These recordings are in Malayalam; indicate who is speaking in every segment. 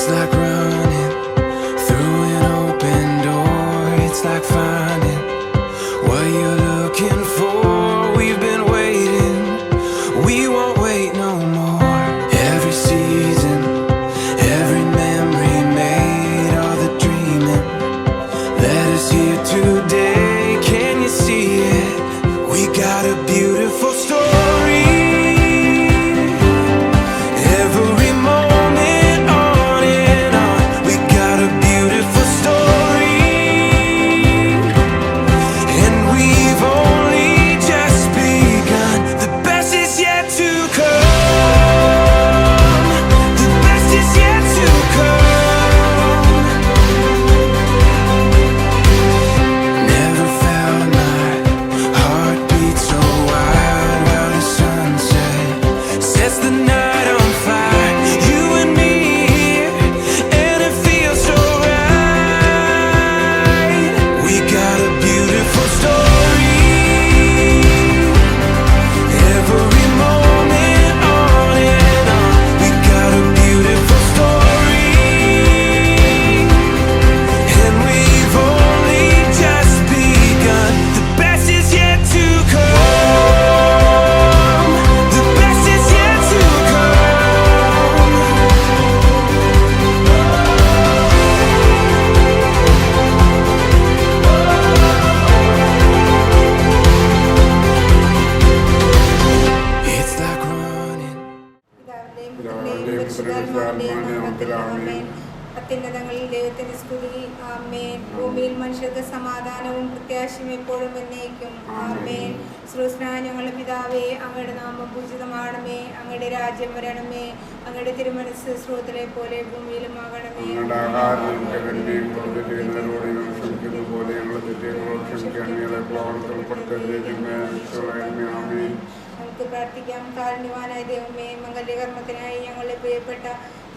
Speaker 1: It's like running through an open door. It's like finding what you're looking for. We've been waiting, we won't wait no more. Every season, every memory made, all the dreaming led us here today. Can you see it? We got a beautiful story. Every moment on and on, we got a beautiful story. And we've only just begun. The best is yet to come. The best is yet to come. Never felt my heart beat so wild while the sunset sets the night on fire. You and me here, and it feels so right. We got a beautiful story. Every moment on and on, we got a beautiful story. And we've only just begun. The best is yet to come. The best is yet to come. It's like running.
Speaker 2: അത്യുന്നതങ്ങളിൽ ദൈവത്തിന്റെ സ്തുതി. ആമേൻ. ഭൂമിയിൽ മനുഷ്യർക്ക് സമാധാനവും പ്രത്യാശയും എപ്പോഴും എന്നേക്കും. ആമേൻ. സ്രോസ്നായ ഞങ്ങളുടെ പിതാവേ, അങ്ങയുടെ നാമം പൂജിതമാണമേ. അങ്ങയുടെ രാജ്യം വരണമേ. അങ്ങയുടെ തിരുമനസ് സ്രോതലെ പോലെ ഭൂമിയിലും ആകണമേ. നമുക്ക് പ്രാർത്ഥിക്കാം. കാരുണ്യവാനായ ദൈവമേ, മംഗല്യകർമ്മത്തിനായി ഞങ്ങളുടെ പ്രിയപ്പെട്ട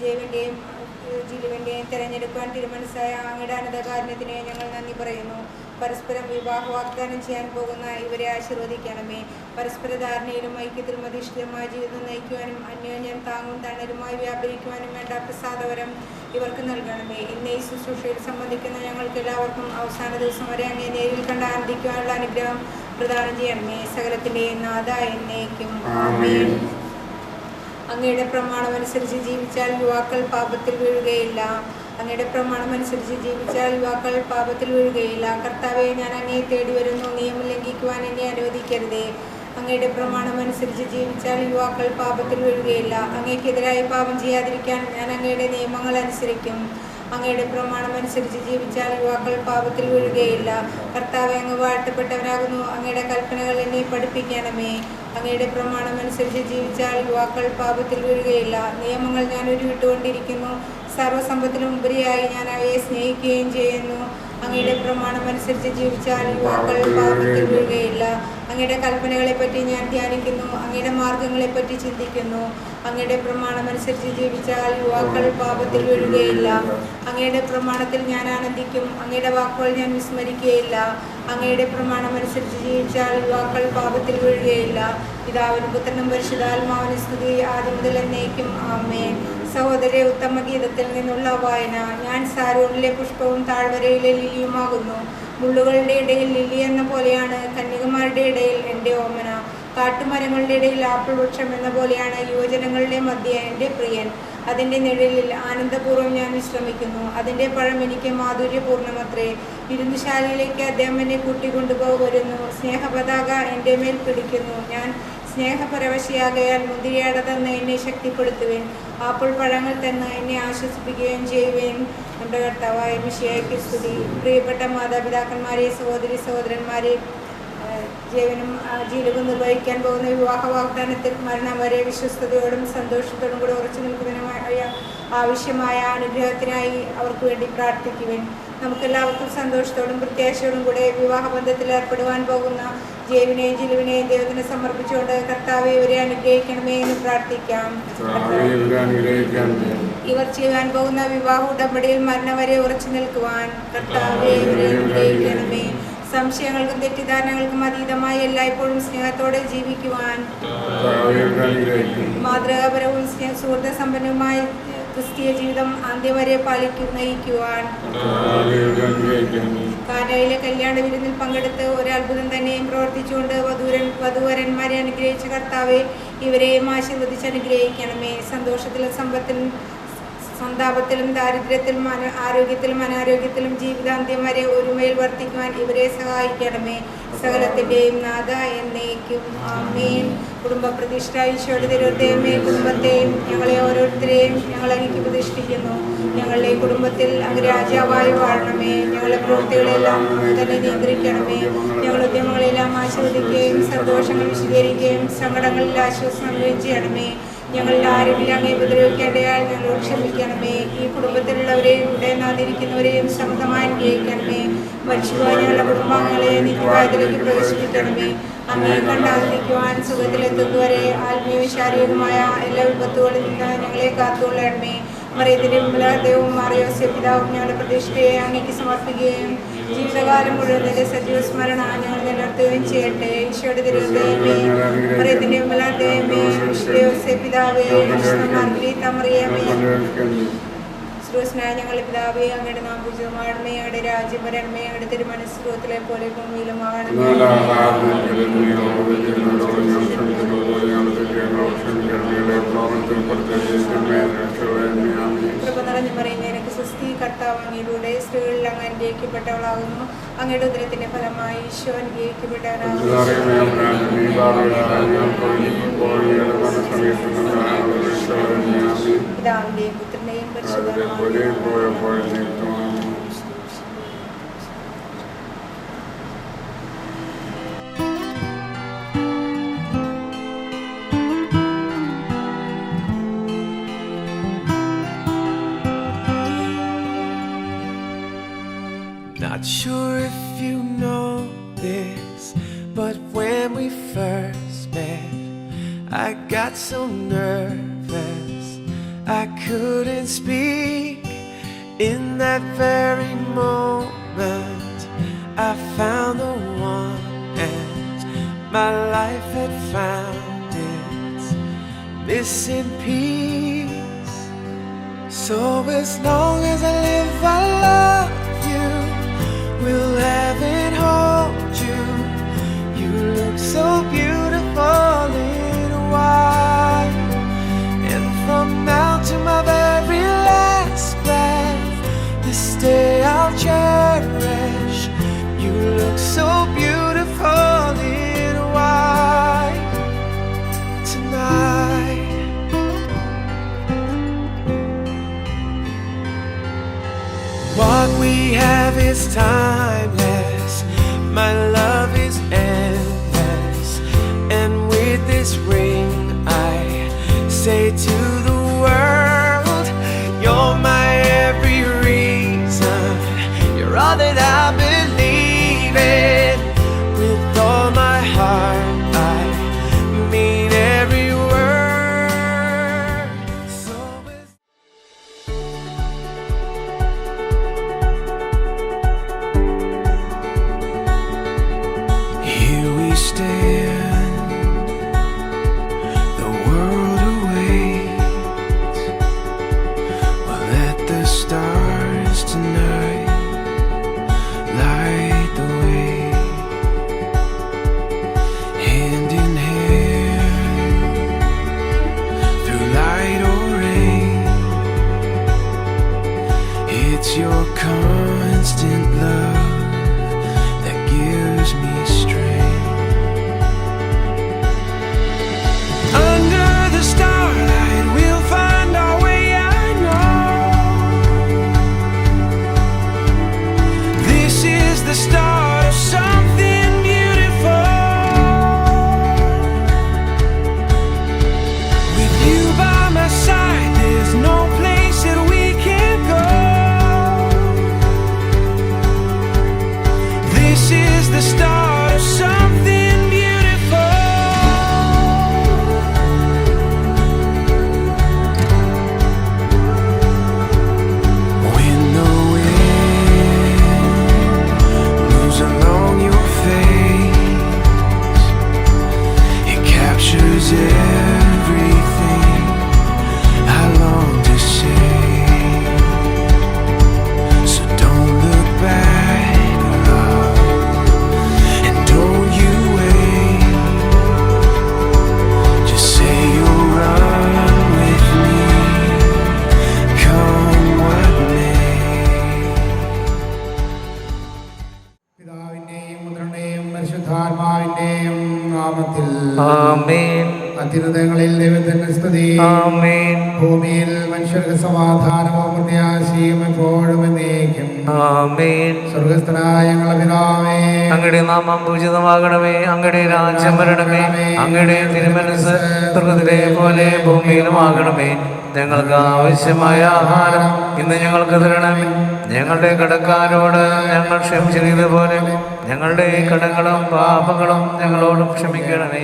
Speaker 2: ജീവന്റെയും തെരഞ്ഞെടുക്കുവാൻ തിരുമനസ്സായ അങ്ങയുടെ അനന്തകാരുണ്യത്തിന് ഞങ്ങൾ നന്ദി പറയുന്നു. പരസ്പരം വിവാഹ വാഗ്ദാനം ചെയ്യാൻ പോകുന്ന ഇവരെ ആശീർവദിക്കണമേ. പരസ്പര ധാരണയിലും ഐക്യത്തിലും അധിഷ്ഠിതമായ ജീവിതം നയിക്കുവാനും അന്യോന്യം താങ്ങും തണലുമായി വ്യാപരിക്കുവാനും വേണ്ട പ്രസാദവരം ഇവർക്ക് നൽകണമേ. ഇന്ന് ഈ ശുശ്രൂഷയിൽ സംബന്ധിക്കുന്ന ഞങ്ങൾക്ക് എല്ലാവർക്കും അവസാന ദിവസം വരെ അങ്ങേ നേരിൽ കണ്ട് ആനന്ദിക്കുവാനുള്ള അനുഗ്രഹം പ്രദാനം ചെയ്യണമേ. സകലത്തിന്റെയും നാഥ എന്നേക്കും. ആമേൻ. അങ്ങയുടെ പ്രമാണമനുസരിച്ച് ജീവിച്ചാൽ യുവാക്കൾ പാപത്തിൽ വീഴുകയില്ല. അങ്ങയുടെ പ്രമാണമനുസരിച്ച് ജീവിച്ചാൽ യുവാക്കൾ പാപത്തിൽ വീഴുകയില്ല. കർത്താവെ, ഞാൻ അങ്ങയെ തേടി വരുന്നു. നിയമം ലംഘിക്കുവാൻ എന്നെ അനുവദിക്കരുതേ. അങ്ങയുടെ പ്രമാണമനുസരിച്ച് ജീവിച്ചാൽ യുവാക്കൾ പാപത്തിൽ വീഴുകയില്ല. അങ്ങയ്ക്കെതിരായി പാപം ചെയ്യാതിരിക്കാൻ ഞാൻ അങ്ങയുടെ നിയമങ്ങൾ അനുസരിക്കും. അങ്ങയുടെ പ്രമാണമനുസരിച്ച് ജീവിച്ചാൽ യുവാക്കൾ പാപത്തിൽ വീഴുകയില്ല. കർത്താവെ, അങ്ങ് വാഴ്ത്തപ്പെട്ടവനാകുന്നു. അങ്ങയുടെ കൽപ്പനകൾ എന്നെ പഠിപ്പിക്കണമേ. അങ്ങയുടെ പ്രമാണമനുസരിച്ച് ജീവിച്ചാൽ യുവാക്കൾ പാപത്തിൽ വീഴുകയില്ല. നിയമങ്ങൾ ഞാൻ ഉരുവിട്ടുകൊണ്ടിരിക്കുന്നു. സർവ്വസമ്പത്തിനും ഉപരിയായി ഞാൻ അവയെ സ്നേഹിക്കുകയും ചെയ്യുന്നു. അങ്ങയുടെ പ്രമാണമനുസരിച്ച് ജീവിച്ചാൽ യുവാക്കൾ പാപത്തിൽ വീഴുകയില്ല. അങ്ങയുടെ കൽപ്പനകളെപ്പറ്റി ഞാൻ ധ്യാനിക്കുന്നു. അങ്ങയുടെ മാർഗങ്ങളെപ്പറ്റി ചിന്തിക്കുന്നു. അങ്ങയുടെ പ്രമാണമനുസരിച്ച് ജീവിച്ചാൽ യുവാക്കൾ പാപത്തിൽ വീഴുകയില്ല. അങ്ങയുടെ പ്രമാണത്തിൽ ഞാൻ ആനന്ദിക്കും. അങ്ങയുടെ വാക്കുകൾ ഞാൻ വിസ്മരിക്കുകയില്ല. അങ്ങയുടെ പ്രമാണമനുസരിച്ച് ജീവിച്ചാൽ യുവാക്കൾ പാപത്തിൽ വീഴുകയില്ല. പിതാവിനും പുത്രനും പരിശുദ്ധാത്മാവിനും സ്തുതി, ആദ്യം മുതൽ എന്നേക്കും. ആമേൻ. സഹോദരരെ, ഉത്തമ ഗീതത്തിൽ നിന്നുള്ള വായന. ഞാൻ സാരോണിലെ പുഷ്പവും താഴ്വരയിലെ ലില്ലിയുമാകുന്നു. മുള്ളുകളുടെ ഇടയിൽ ലില്ലി എന്ന പോലെയാണ് കന്യകമാരുടെ ഇടയിൽ എൻ്റെ ഓമന. കാട്ടുമരങ്ങളുടെ ഇടയിൽ ആപ്പിൾ വൃക്ഷം എന്ന പോലെയാണ് യുവജനങ്ങളുടെ മധ്യ എൻ്റെ പ്രിയൻ. അതിൻ്റെ നിഴലിൽ ആനന്ദപൂർവ്വം ഞാൻ വിശ്രമിക്കുന്നു. അതിൻ്റെ പഴം എനിക്ക് മാധുര്യപൂർണ്ണമത്രേ. വിരുന്നുശാലയിലേക്ക് അദ്ദേഹം എന്നെ കൂട്ടിക്കൊണ്ടുപോകുന്നു. സ്നേഹപതാക എൻ്റെ മേൽ പിടിക്കുന്നു. ഞാൻ സ്നേഹപരവശിയാകയാൽ മുന്തിരിയട തന്ന് എന്നെ ശക്തിപ്പെടുത്തുവേൻ. ആപ്പിൾ പഴങ്ങൾ തന്ന് എന്നെ ആശ്വസിപ്പിക്കുകയും ചെയ്യുവേൻ. നമ്മുടെ കർത്താവായ മിശിഹായ്ക്ക് സ്തുതി. പ്രിയപ്പെട്ട മാതാപിതാക്കന്മാരെ, സഹോദരി സഹോദരന്മാരെ, ജീവനും ജീവിതവും നിർവഹിക്കാൻ പോകുന്ന വിവാഹ വാഗ്ദാനത്തിൽ മരണം വരെ വിശ്വസ്തയോടും സന്തോഷത്തോടും കൂടെ ഉറച്ചു നിൽക്കുന്നതിനുമായ ആവശ്യമായ അനുഗ്രഹത്തിനായി അവർക്ക് വേണ്ടി പ്രാർത്ഥിക്കുവേൻ. നമുക്കെല്ലാവർക്കും സന്തോഷത്തോടും പ്രത്യാശയോടും കൂടെ വിവാഹബന്ധത്തിൽ ഏർപ്പെടുവാൻ പോകുന്ന ജീവനെയും ജിലുവിനെയും ദൈവത്തിന് സമർപ്പിച്ചുകൊണ്ട് കർത്താവെ, ഇവരെ അനുഗ്രഹിക്കണമേ എന്ന് പ്രാർത്ഥിക്കാം. ഇവർ ചെയ്യാൻ പോകുന്ന വിവാഹ ഉടമ്പടിയിൽ മരണം വരെ ഉറച്ചു നിൽക്കുവാൻ കർത്താവെ, ഇവരെ അനുഗ്രഹിക്കണമേ. സംശയങ്ങൾക്കും തെറ്റിദ്ധാരണകൾക്കും അതീതമായി എല്ലായ്പ്പോഴും സ്നേഹത്തോടെ ജീവിക്കുവാൻ, മാതൃകാപരവും സുഹൃത്ത സമ്പന്നവുമായി ക്രിസ്തീയ ജീവിതം അന്ത്യം വരെ നയിക്കുവാൻ കാനായിലെ കല്യാണ വിരുന്നിൽ പങ്കെടുത്ത് ഒരു അത്ഭുതം തന്നെയും പ്രവർത്തിച്ചുകൊണ്ട് വധൂവരന്മാരെ അനുഗ്രഹിച്ച കർത്താവെ, ഇവരെയും ആശീർവദിച്ച് അനുഗ്രഹിക്കണമേ. സന്തോഷത്തിലും സന്താപത്തിലും ദാരിദ്ര്യത്തിലും ആരോഗ്യത്തിലും അനാരോഗ്യത്തിലും ജീവിതാന്ത്യം വരെ ഒരുമയിൽ വർത്തിക്കുവാൻ ഇവരെ സഹായിക്കണമേ. സകലത്തിൻ്റെയും നാഥ എന്നേക്കും ആമേൻ. കുടുംബ പ്രതിഷ്ഠ ഈശോയുടെ തിരുവത്തേമേ, കുടുംബത്തെയും ഞങ്ങളെ ഓരോരുത്തരെയും ഞങ്ങൾ അങ്ങേക്ക് പ്രതിഷ്ഠിക്കുന്നു. ഞങ്ങളുടെ കുടുംബത്തിൽ അങ്ങ് രാജാവായി വാഴണമേ. ഞങ്ങളുടെ പ്രവൃത്തികളെല്ലാം തന്നെ നിയന്ത്രിക്കണമേ. ഞങ്ങളുടെ ഉദ്യമങ്ങളെല്ലാം ആശീർവദിക്കുകയും സന്തോഷങ്ങൾ വിശദീകരിക്കുകയും സങ്കടങ്ങളിൽ ആശ്വാസം നൽകുകയും ചെയ്യണമേ. ഞങ്ങളുടെ ആരെങ്കിലും അങ്ങേ ഉപദ്രവിക്കേണ്ടയാൽ ഞങ്ങളോട് ക്ഷമിക്കണമേ. ഈ കുടുംബത്തിലുള്ളവരെയും ഇവിടെ നാതിരിക്കുന്നവരെയും സമൃദ്ധമായി അനുഗ്രഹിക്കണമേ. മരിച്ചുപോയ ഞങ്ങളുടെ കുടുംബാംഗങ്ങളെ നിത്യവായത്തിലേക്ക് പ്രവേശിപ്പിക്കണമേ. അങ്ങേ കണ്ടാതിരിക്കുവാൻ സുഖത്തിലെത്തുന്നവരെ ആത്മീയവും ശാരീരികമായ എല്ലാ വിപത്തുകളിൽ നിന്ന് ഞങ്ങളെ കാത്തുകൊള്ളണമേ. മറിയത്തിൻ്റെ ദൈവവും മാറിയോസേ പിതാവും ഞങ്ങളുടെ പ്രതിഷ്ഠയെ അങ്ങേക്ക് സമർപ്പിക്കുകയും ജീവിതകാലം മുഴുവൻ നിന്റെ സജീവ സ്മരണ ഞങ്ങൾ നിലനിർത്തുകയും ചെയ്യട്ടെ. ഈശോയുടെ തിരുവത്തേമേ, മറിയത്തിൻ്റെ ദൈവമേ, വിശുദ്ധ പിതാവേ, മറിയമേ, ശ്രോസ്നായ ഞങ്ങളുടെ പിതാവേ, അങ്ങയുടെ നാം പൂജിതമാകണമേ. അങ്ങയുടെ രാജ്യം വരണമേ. അങ്ങയുടെ തിരുമനസ്സ് സ്രോതത്തിലെ പോലെ ഭൂമിയിലും ആകണമേ. കൃപ നിറഞ്ഞു പറയുന്ന എനിക്ക് സ്വസ്തി, കർത്താവ് അങ്ങയിലൂടെ സ്ത്രീകളിൽ അങ്ങ് അനുഗ്രഹിക്കപ്പെട്ടവളാകുന്നു. അങ്ങയുടെ ഉദരത്തിന്റെ ഫലമായി ഈശോ അനുഗ്രഹിക്കപ്പെട്ടവനാകുന്നു. പിതാവിന്റെയും പുത്രന്റെയും പരിശുദ്ധാത്മാവിന്റെയും
Speaker 1: Not sure if you know this, but when we first met, I got so nervous I couldn't speak. In that very moment I found the one, and my life had found its missing piece. So as long as I live, I love you, will heaven hold you. You look so beautiful in white, and from now to my very last breath, this day I'll cherish. You look so beautiful in white tonight. What we have is timeless, my love is endless, and with this ring I say to the world, you're my every reason, you're all that I believe in. With all my heart I mean every word. So here we stand, the world awaits. We'll let the stars tonight light the way. Hand in hand, through light or rain, it's your constant love that gives me strength. Under the starlight we'll find our way, I know. This is the start of something beautiful. With you by my side, there's no place that we can't go. This is the start of something.
Speaker 3: നാമത്തിൽ
Speaker 4: ആമേൻ.
Speaker 3: അത്യുന്നതങ്ങളിൽ ദൈവത്തിന്റെ സ്തുതി.
Speaker 4: ആമേൻ.
Speaker 3: ഭൂമിയിൽ മനുഷ്യർക്ക് സമാധാനവും പ്രത്യാശയും എപ്പോഴും എന്നേക്കും.
Speaker 4: ആമേൻ.
Speaker 3: സ്വർഗസ്ഥനായ ഞങ്ങളുടെ പിതാവേ,
Speaker 4: അങ്ങയുടെ നാമം പൂജിതമാകണമേ. അങ്ങയുടെ രാജ്യം വരണമേ. അങ്ങയുടെ തിരുമനസ്സ് സ്വർഗ്ഗത്തിലെ പോലെ ഭൂമിയിലുമാകണമേ. ഞങ്ങൾക്ക് ആവശ്യമായ ആഹാരം ഇന്ന് ഞങ്ങൾക്ക് തരണമേ. ഞങ്ങളുടെ കടക്കാരോട് ഞങ്ങൾ ക്ഷമിച്ചതുപോലെ ഞങ്ങളുടെ കടങ്ങളും പാപങ്ങളും ഞങ്ങളോട് ക്ഷമിക്കണമേ.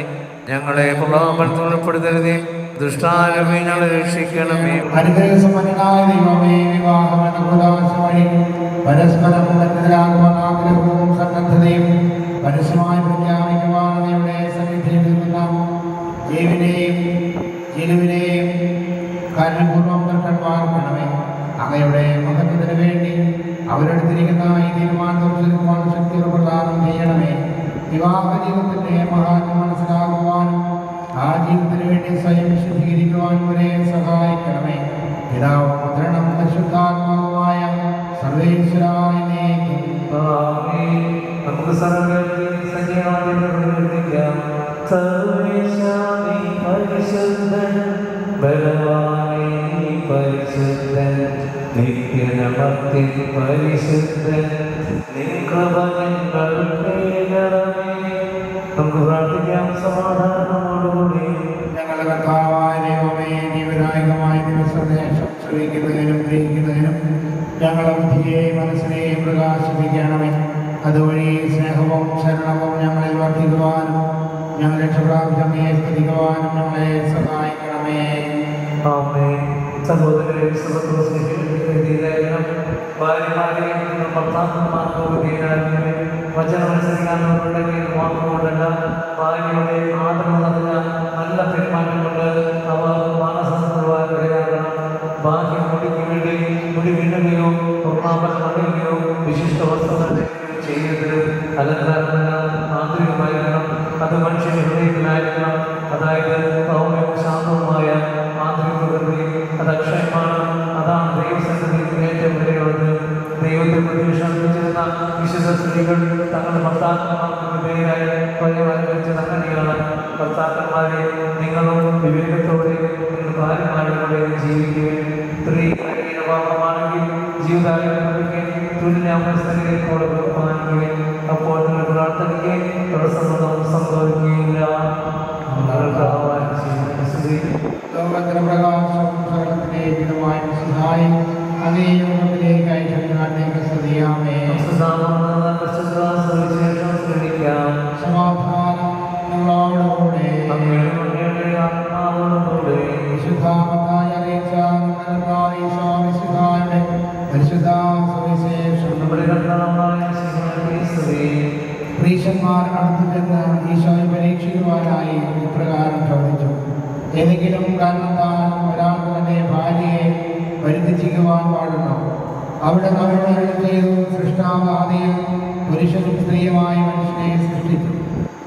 Speaker 4: ഞങ്ങളെ പ്രലോഭനത്തിൽ ഉൾപ്പെടുത്തരുതേ. ദുഷ്ടാരൂപി ഞങ്ങളെ രക്ഷിക്കണമേ.
Speaker 3: അനുഗ്രഹസമ്പന്നനായ ദൈവമേ, വിവാഹം എന്ന കൂദാശ വഴി പരസ്പരം ബന്ധിതരാകുവാൻ ആഗ്രഹവും സന്നദ്ധതയും പരസ്യമായി പ്രഖ്യാപിക്കുവാൻ അങ്ങയുടെ സന്നിധിയിൽ നിന്ന ജീവനെയും ജിലുവിനെയും കാരണപൂർവ്വം നിർക്കൺമാർക്കണമേ. അങ്ങയുടെ മഹത്വത്തിന് വേണ്ടി അവരെടുത്തിരിക്കുന്ന ഈ തീരുമാനത്തിൽ ചെലുത്തുവാൻ ശക്തി പ്രദാനം ചെയ്യണമേ. വിവാഹ ജീവിതത്തിന്റെ മഹാത്മ്യം മനസ്സിലാക്കുവാനും ആ ജീവിതത്തിന് വേണ്ടി സ്വയം ശുദ്ധീകരിക്കുവാനും വരെ സഹായിക്കണമേ. പിതാവ് മുദ്രണം പരിശുദ്ധാത്മാവുമായ സർവേശ്വരായ
Speaker 4: നമുക്ക് സർവ്വത്തിൽ സജീവമായി പ്രവർത്തിക്കാം. സർവേശ്വരനേ പരിശുദ്ധൻ, ബലവാനേ പരിശുദ്ധൻ, നിത്യനമർത്യൻ പരിശുദ്ധൻ, നിൻ കൃപ ഞങ്ങൾക്ക് ഏകണമേ. നമുക്ക് പ്രാർത്ഥിക്കാം സമാധാനത്തോടുകൂടി.
Speaker 3: ഞങ്ങളുടെ കർത്താവായ ദൈവമേ, ജീവനായകമായ ദിവസന്ദേശം ശ്രവിക്കുന്നതിനും ഗ്രഹിക്കുന്നതിനും ഞങ്ങളുടെ ബുദ്ധിയെയും മനസ്സിനെയും പ്രകാശിപ്പിക്കണമേ. അതുവഴി സ്നേഹവും ശരണവും ഞങ്ങളിൽ വർദ്ധിക്കുവാനും ഞങ്ങൾ രക്ഷപ്രാപ്തിയെ സ്തുതിക്കുവാനും ഞങ്ങളെ സഹായിക്കണമേ.
Speaker 4: ആമേൻ. സഹോദരരെ, വചനമനുസരിക്കാനുണ്ടെങ്കിൽ വാക്കുകൊണ്ടല്ല, ഭാര്യയുടെ ആദരവ് നിറഞ്ഞ നല്ല പെരുമാറ്റം കൊണ്ട് അവർ മാനസമാകണം. ബാഹ്യം മുടി വീണ്ടുകയോ പൂർണ്ണാപനം അണിയുകയോ വിശിഷ്ട വസ്ത്രങ്ങൾ ചെയ്യരുത്. അലങ്കാരമല്ല, ആന്തരികമായിരിക്കണം. അത് മനുഷ്യന്റെ ഹൃദയത്തിലായിരിക്കണം. അതായത് സൗമ്യവും ശാന്തവുമായ ആന്തരിക പ്രകൃതി. അത് അക്ഷയമാണ്. അതാണ് ദൈവസന്നിധിയിൽ ഏറ്റവും വിലയുള്ളത്. ദൈവത്തെ പ്രതീക്ഷിച്ചിരുന്ന വിശുദ്ധ സ്ത്രീകൾ തങ്ങളുടെ ഭർത്താക്കന്മാർക്ക് വിധേയരായി സ്വയം അനുഭവിച്ച സംഗതികളാണ്. ഭർത്താക്കന്മാരെ നിങ്ങളും വിവേകത്തോടെ ഭാര്യമാരുടെ ജീവിക്കുകയും സ്ത്രീ പാപമാണെങ്കിൽ ജീവിതാനുഭവിക്കുകയും തുല്യാവസ്ഥയിലേക്കൂടെ ബഹുമാനിക്കുകയും അപ്പോൾ നിങ്ങൾ പ്രാർത്ഥനയ്ക്ക് തടസ്സമൊന്നും സംഭവിക്കുകയില്ല.
Speaker 3: ലോകത്തിന് പ്രകാശം സ്വർഗത്തിലെ വിധമായ സഹായി അതേ യോഗത്തിലേക്ക് അയച്ചതിനാട്ടേക്ക് സ്തുതിയാമേ. സമാധാനം നിങ്ങളോടുകൂടെ. വിശുദ്ധാമത്തായി അറിയിച്ച ഈശോമിശിഹായുടെ പരിശുദ്ധ സുവിശേഷം. പുരുഷന്മാർ അടുത്തു ചെന്ന് ഈശോയെ പരീക്ഷിക്കുവാനായി ഇപ്രകാരം ചോദിച്ചു: ഏതെങ്കിലും കാരണത്താൽ ഒരാൾക്ക് തന്റെ ഭാര്യയെ വരുത്തിച്ചിക്കുവാൻ പാടുണ്ടോ? അവിടെ അവരോട് ചെയ്തു: സൃഷ്ടാവ് ആദിയിൽ പുരുഷനും സ്ത്രീയുമായി മനുഷ്യനെ സൃഷ്ടിച്ചു.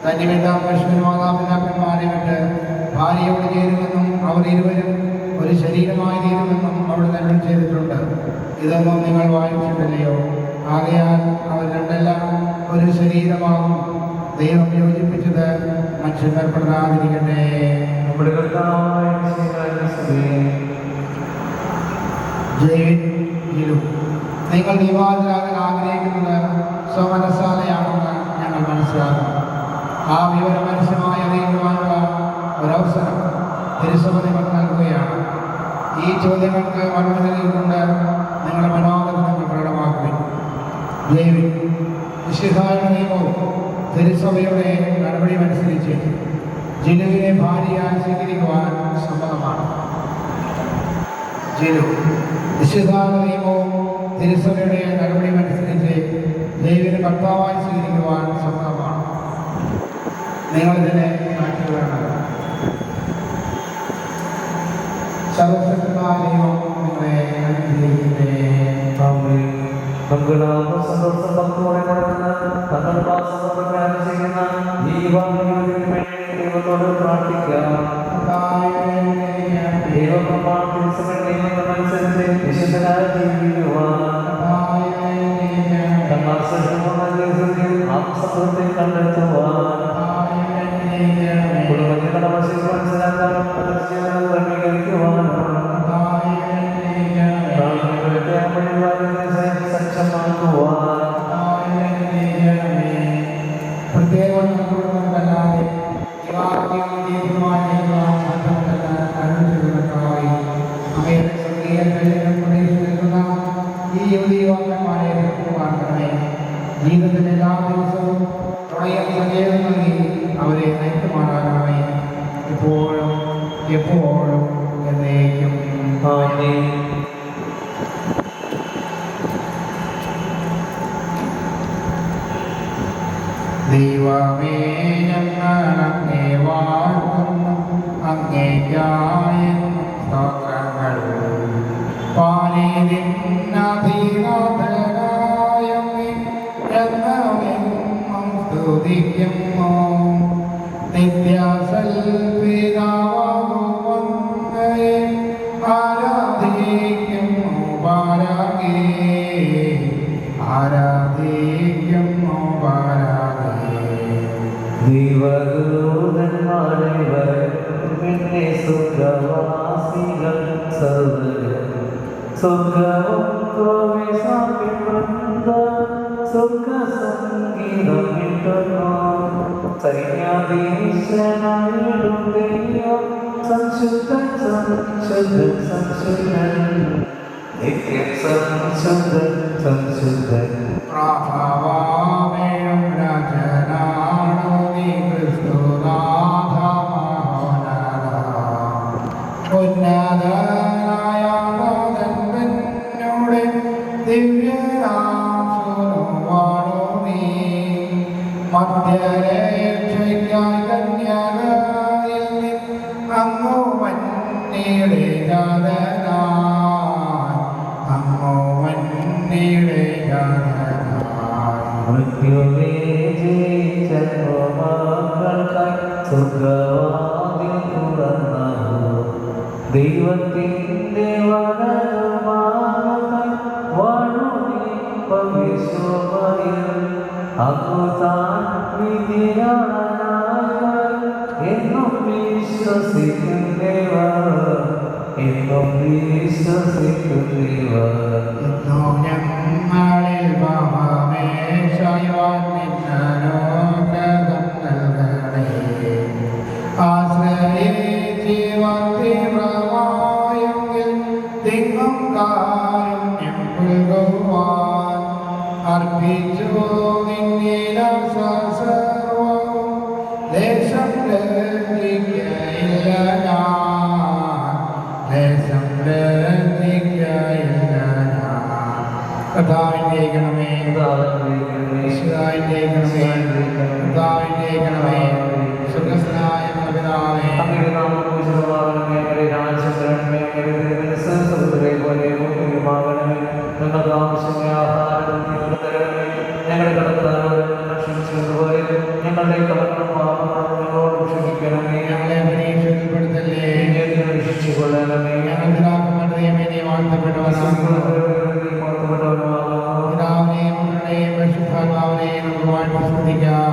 Speaker 3: തന്റെ പിതാപുരുഷനും മാതാപിതാക്കന്മാരെ വിട്ട് ഭാര്യയോട് ചേരുമെന്നും അവർ ഇരുവരും ഒരു ശരീരമായി തീരുമെന്നും അവിടെ തന്നെ ചെയ്തിട്ടുണ്ട്. ഇതൊന്നും നിങ്ങൾ വായിച്ചിട്ടില്ലയോ? ആകയാൽ അവർ രണ്ടെല്ലാം ഒരു ശരീരമാകും. ദൈവം യോജിപ്പിച്ചത് മനുഷ്യൻ ഏർപ്പെടാതിരിക്കട്ടെ. നിങ്ങൾ വിവാഹിതരാകാൻ ആഗ്രഹിക്കുന്നത് സ്വമനസ്സാലയാണെന്ന് ഞങ്ങൾ മനസ്സിലാക്കുന്നു. ആ വിവരം മനുഷ്യമായി അറിയിക്കുവാനുള്ള ഒരവസരം തിരുസഭ നിങ്ങൾക്ക് നൽകുകയാണ്. ഈ ചോദ്യങ്ങൾക്ക് മറുപടി നൽകിക്കൊണ്ട് നിങ്ങളുടെ മനോഗതങ്ങൾ പ്രകടമാക്കുകയും വിശുദ്ധായുടെ നിയമവും തിരുസഭയുടെ നടപടിയനുസരിച്ച് ജിലുവിനെ ഭാര്യയായി സ്വീകരിക്കുവാൻ സമ്മതമാണ്. ജിലു വിശുദ്ധായുടെ നിയമവും തിരുസഭയുടെ നടപടിയനുസരിച്ച് ദൈവത്തിന് ഭർത്താവായി സ്വീകരിക്കുവാൻ സമ്മതമാണ്. നിങ്ങളിതിനെ മാറ്റുകയാണ്. സർവശക്തനായ ദൈവം നിങ്ങളെ അനുഗ്രഹിക്കട്ടെ.
Speaker 4: സന്തോഷത്തോടെ തങ്ങൾ പ്രകാരം ചെയ്യുന്ന ദൈവത്തോട് പ്രാർത്ഥിക്കാം. ദൈവമനുസരിച്ച് വിശുദ്ധനായ ജീവിക്കുവാൻ ആത്മസത്വത്തെ കണ്ടെത്തുവാൻ
Speaker 3: ദൈവഭക്തന്മാരെ തീർക്കുവാർക്കണമേ. ജീവിതത്തിന്റെ എല്ലാ ദിവസവും തുണയും സങ്കേതം നൽകി അവരെ നയിക്കുമാറാകണമേ. ഇപ്പോഴും എപ്പോഴും എന്നേക്കും.
Speaker 4: ആമേൻ.
Speaker 3: ദൈവമേ, ഞങ്ങൾ അങ്ങേ വാഴ്ത്തുന്നു, അങ്ങേയ്ക്കായ സ്തോത്രങ്ങൾ. പാലിനാഥനായ എന്നെന്നും സ്തുതിക്കുന്നു. നിത്യസൽപിതാവാകുവങ്ങയെ ആരാധിക്കുന്നു പാരാകേ, ആരാധിക്കുന്നു പാരാകേ.
Speaker 4: ദൈവദൂതന്മാരെ പിന്നെ സുഖവാസികൾ സർവ്വരും സുഖവും സുഖസംഗീതം കിട്ടുന്നു. സൈന്യാധീശനായിടും ദൈവം സംശുദ്ധൻ സംശുദ്ധൻ സംശുദ്ധൻ നിത്യം സംശുദ്ധൻ സംശുദ്ധൻ.
Speaker 3: പ്രഭവാമേഴും രാജനാണു നീ ക്രിസ്തുനാഥ മഹോന്നത. ഉന്നതനായ നാഥൻ ദിവ്യനാശുവാണു നീ. മധ്യരക്ഷയ്ക്കായി കന്യകയിൽ അങ്ങു മന്നിയുടെ ജാതനായി, അങ്ങു മന്നിയുടെ ജാതനായി.
Speaker 4: മൃത്യുവേ ജയിച്ചോമക്കൾക്കായി സ്വർഗ്ഗവാതിൽ തുറന്നു. ദൈവത്തിൻ്റെ വലതുഭാഗത്തായി വാഴുമീ ഭവിഷ്യമയിൽ. അങ്ങു താൻ വിധിയാളനായി എന്നും വിശ്വസിക്കുന്നവർ, എന്നും വിശ്വസിക്കുന്നവർ.
Speaker 3: ഇന്നു ഞങ്ങളിൽ ഭാവമേശയുവാൻ നിന്നനുഗ്രഹം നൽകണേ. ആശ്രയിച്ചീവൻ തീവ്രമായെങ്കിൽ തിങ്ങും കാരുണ്യം പുൽകുവാൻ. അർപ്പിച്ചു നിന്നില സർവ്വവും ദേശം ലംഘിക്കയില്ല ഞാൻ, ദേശം ലംഘിക്കയില്ല ഞാൻ. കർത്താവിന്റെ ഗണമേ, ഈശോയുടെ ഗണമേ, കർത്താവിന്റെ ഗണമേ, സ്വർഗ്ഗസ്ഥനായ ഞങ്ങളുടെ പിതാവേ,
Speaker 4: അങ്ങയുടെ നാമം പൂജിതമാകണമേ. അങ്ങയുടെ രാജ്യം വരണമേ. അങ്ങയുടെ തിരുമനസ്സ് സ്വർഗ്ഗത്തിലെ പോലെ ഭൂമിയിലുമാകണമേ. ഞങ്ങൾക്ക് ആവശ്യമായ ആഹാരം ഞങ്ങൾക്ക് തരണമേ. ഞങ്ങളുടെ കടക്കാരോട് ഞങ്ങൾ ക്ഷമിച്ചതുപോലെ ഞങ്ങളുടെ കടങ്ങളും പാപങ്ങളും ഞങ്ങളോട് ക്ഷമിക്കണമേ.
Speaker 3: ഞങ്ങളെ പരീക്ഷയിൽപ്പെടുത്തല്ലേ,
Speaker 4: രക്ഷിച്ചുകൊള്ളണമേ.
Speaker 3: ഞങ്ങൾ പിതാക്കന്മാരുടെ ദൈവമേ, നീ വാഴ്ത്തപ്പെട്ടവനാകുന്നു. പിതാവിനെയും പുത്രനെയും പരിശുദ്ധാത്മാവിനെയും നമുക്ക് വാഴ്ത്തി സ്തുതിക്കാം.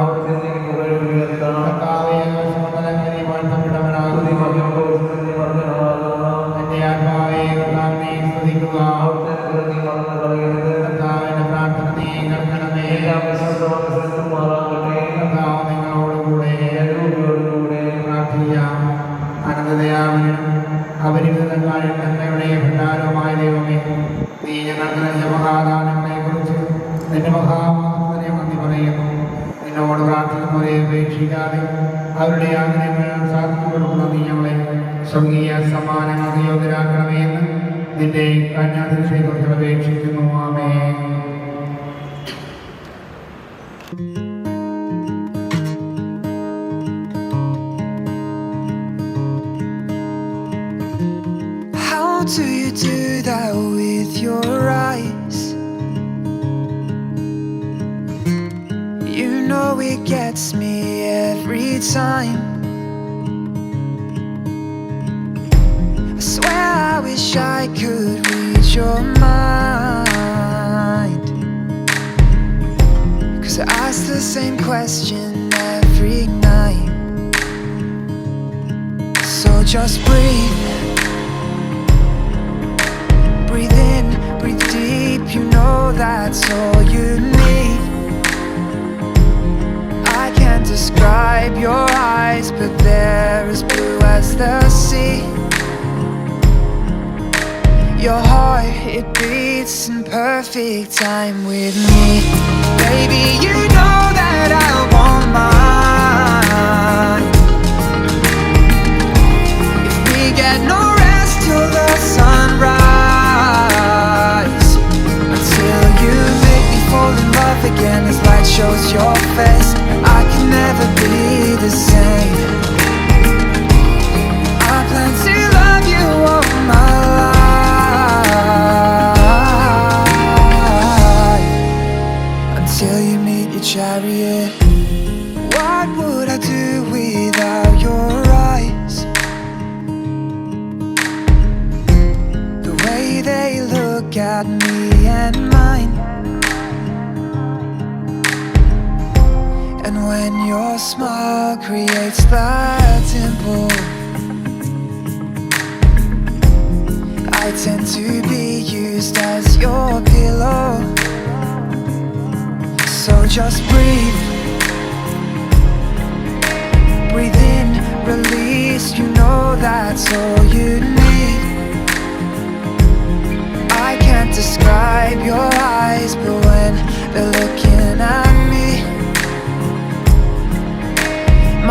Speaker 3: കർത്താവേ, ആകാശമണ്ഡലങ്ങളിൽ നീ വാഴ്ത്തപ്പെട്ടവനാകുന്നു. എന്റെ ആത്മാവേ, കർത്താവിനെ സ്തുതിക്കുക. കർത്താവിന്റെ പ്രാർത്ഥന നീ കേൾക്കണമേ. കർത്താവ് നിങ്ങളോടുകൂടെ പ്രാർത്ഥിക്കാം. അനന്തതയാവനും അപരിമിതക്കാരും നന്മയുടെ ഭണ്ഡാരവുമായ ദൈവമേ, നീ ഞങ്ങൾക്ക് നൽകിയ മഹാദാനങ്ങളെ കുറിച്ച് നിന്റെ മഹാമഹത്വത്തിനെ നന്ദി പറയുന്നു. നിന്നോട് പ്രാർത്ഥിക്കുന്നവരെ ഉപേക്ഷിക്കാതെ അവരുടെ ആഗ്രഹങ്ങൾ സാധിച്ചു കൊടുക്കുന്ന നീ ഞങ്ങളെ സ്വർഗീയ സമ്മാനങ്ങൾക്ക് യോഗ്യരാക്കണമേ എന്ന് നിന്റെ കന്യാതിരിശയെക്കുറിച്ച് അപേക്ഷിക്കുന്നു. ആമേൻ.
Speaker 1: How do you do that with your eyes? You know it gets me every time. I swear I wish I could read your mind, 'cause I ask the same question every night. So just breathe. Breathe in, breathe deep, you know that's all you need. I can't describe your eyes, but they're as blue as the sea. Your heart, it beats in perfect time with me. Baby, you know that I want mine. If we get no rest till the sunrise, until you make me fall in love again as light shows your face, I can never be the same. I plan to love you all my life, until you meet your chariot. What would I do without your eyes? The way they look at me and mine. And when your smile creates that dimple, I tend to be used as your pillow. So just breathe. Breathe in, release, you know that's all you need. I can't describe your eyes, but when they're looking at me,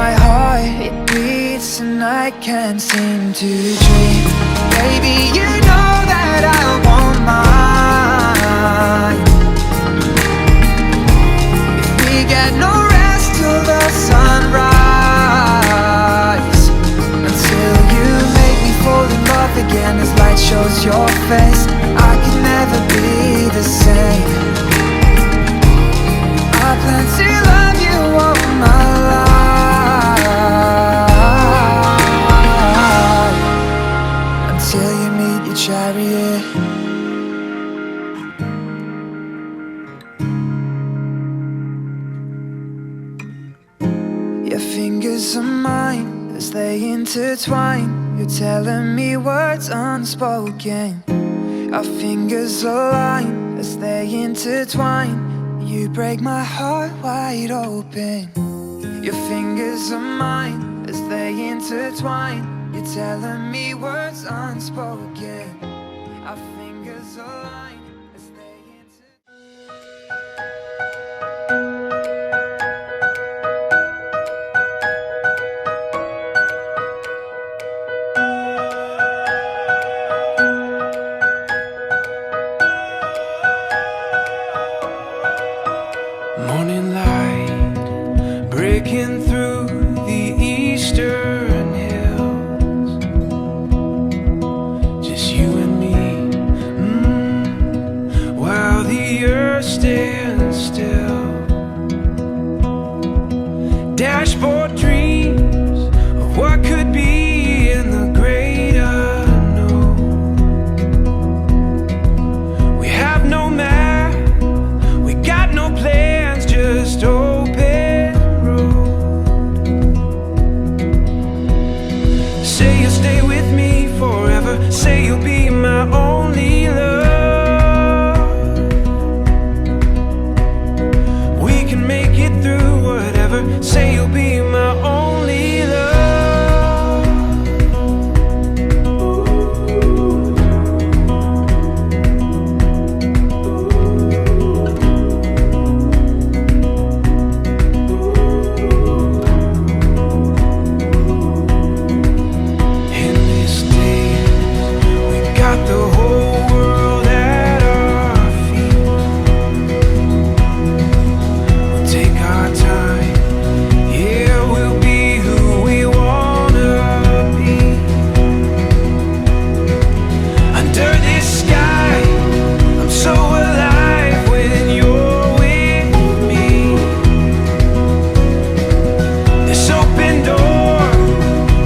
Speaker 1: my heart, it beats and I can't seem to dream. Baby, you know that I want mine. If we get no rest till the sunrise, until you make me fall in love again as light shows your face, I can never be the same. I plan to love you all my life, until you meet your chariot. Your fingers are mine as they intertwine. You're telling me words unspoken. Our fingers align as they intertwine. You break my heart wide open. Your fingers are mine as they intertwine. You're telling me words unspoken. Our fingers align as they
Speaker 5: Morning light breaking through the eastern hills. Just you and me, while the earth stands still. Dashboard dreams of what could be in the great unknown. We have no map, we got no plans, just open road. Say you'll stay with me forever, say you'll be my only love. We can make it through whatever, say you'll be my only love. In this day, we got the whole world at our feet. We'll take our time, yeah, we'll be who we wanna be. Under this sky, I'm so alive when you're with me. This open door,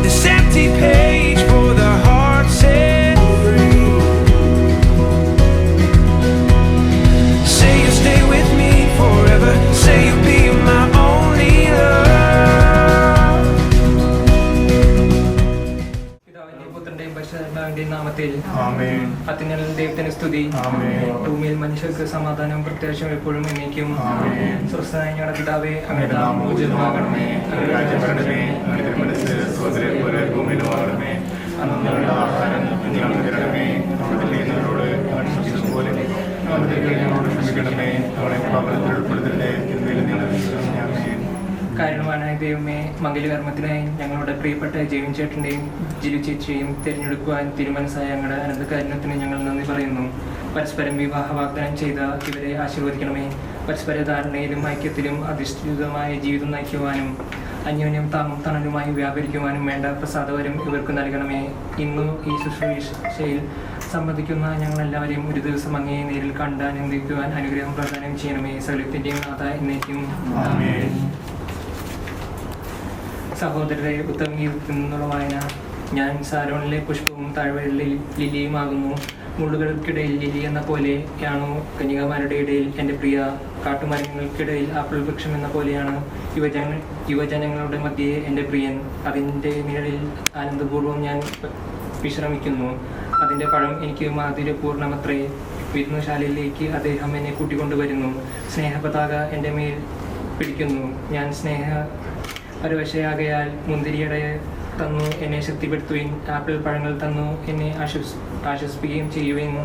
Speaker 5: this empty page for the heart set free. Say you'll stay with me forever, say you'll be my only love.
Speaker 4: പിതാവിന്റെയും പുത്രന്റെയും പരിശുദ്ധാത്മാവിന്റെയും നാമത്തിൽ
Speaker 3: ആമേൻ.
Speaker 4: അത്യുന്നതൻ ദൈവത്തിന് സ്തുതി.
Speaker 3: ആമേൻ.
Speaker 4: ഭൂമിയിൽ മനുഷ്യർക്ക് സമാധാനം പ്രത്യാശയും എപ്പോഴും എന്നേക്കും.
Speaker 3: ആമേൻ.
Speaker 4: സ്വസ്ഥനായ ഞങ്ങളുടെ പിതാവേ, അങ്ങയുടെ നാമം പൂജിതമാകണമേ, അങ്ങയുടെ രാജ്യം വരണമേ, അങ്ങയുടെ തിരുമനസ്സ് സ്വർഗ്ഗത്തിലെ പോലെ ഭൂമിയിലും ആകണമേ. അന്നന്നുള്ള ആഹാരം ഇന്ന് ഞങ്ങൾക്ക് തരണമേ, നമ്മുടെ തെറ്റിൽ നിന്ന്
Speaker 6: ഞങ്ങളോട് ക്ഷമിക്കണമേ. അവളെ പാപത്തിൽ ഉൾപ്പെടുത്തരുതേ. തിന്മയിൽ നിന്ന് വിശ്വസിക്കാമേ.
Speaker 7: കാരണവാനായ ദൈവമേ, മംഗലകർമ്മത്തിനായി ഞങ്ങളുടെ പ്രിയപ്പെട്ട ജെയിൻ ചേട്ടൻ്റെയും ജിലു ചേച്ചിയെയും തിരഞ്ഞെടുക്കുവാൻ തീരുമാനിച്ചായ ഞങ്ങളുടെ അനന്തകാരുണ്യത്തിന് ഞങ്ങൾ നന്ദി പറയുന്നു. പരസ്പരം വിവാഹ വാഗ്ദാനം ചെയ്ത ഇവരെ ആശീർവദിക്കണമേ. പരസ്പര ധാരണയിലും ഐക്യത്തിലും അധിഷ്ഠിതമായ ജീവിതം നയിക്കുവാനും അന്യോന്യം താങ്ങും തണലുമായി വ്യാപരിക്കുവാനും വേണ്ട പ്രസാദവരം ഇവർക്ക് നൽകണമേ. ഇന്നു ഈ ശുശ്രൂഷയിൽ സംബന്ധിക്കുന്ന ഞങ്ങളെല്ലാവരെയും ഒരു ദിവസം അങ്ങയെ നേരിൽ കണ്ട് ആനന്ദിക്കുവാൻ അനുഗ്രഹം പ്രദാനം ചെയ്യണമേ. സകലത്തിൻ്റെയും നാഥ എന്നേക്കും ആമേൻ. സഹോദരരെ, ഉത്തമഗീതത്തിൽ നിന്നുള്ള വായന. ഞാൻ സാരോണിലെ പുഷ്പവും താഴ്വരയിലെ ലില്ലിയുമാകുന്നു. മുള്ളുകൾക്കിടയിൽ ലിലി എന്ന പോലെയാണോ കന്യകമാരുടെ ഇടയിൽ എൻ്റെ പ്രിയ? കാട്ടുമരങ്ങൾക്കിടയിൽ ആപ്പിൾ വൃക്ഷം എന്ന പോലെയാണ് യുവജനങ്ങളുടെ മധ്യേ എൻ്റെ പ്രിയൻ. അതിൻ്റെ നിഴലിൽ ആനന്ദപൂർവ്വം ഞാൻ വിശ്രമിക്കുന്നു. അതിൻ്റെ പഴം എനിക്ക് മാധുര്യപൂർണ്ണമത്രേ. വിരുന്നുശാലയിലേക്ക് അദ്ദേഹം എന്നെ കൂട്ടിക്കൊണ്ടുവരുന്നു. സ്നേഹപതാക എൻ്റെ മേൽ പിടിക്കുന്നു. ഞാൻ പരവശയാകയാൽ മുന്തിരിയുടെ തന്നു എന്നെ ശക്തിപ്പെടുത്തുകയും ആപ്പിൾ പഴങ്ങൾ തന്നു എന്നെ ആശ്വസിപ്പിക്കുകയും ചെയ്യുകയും.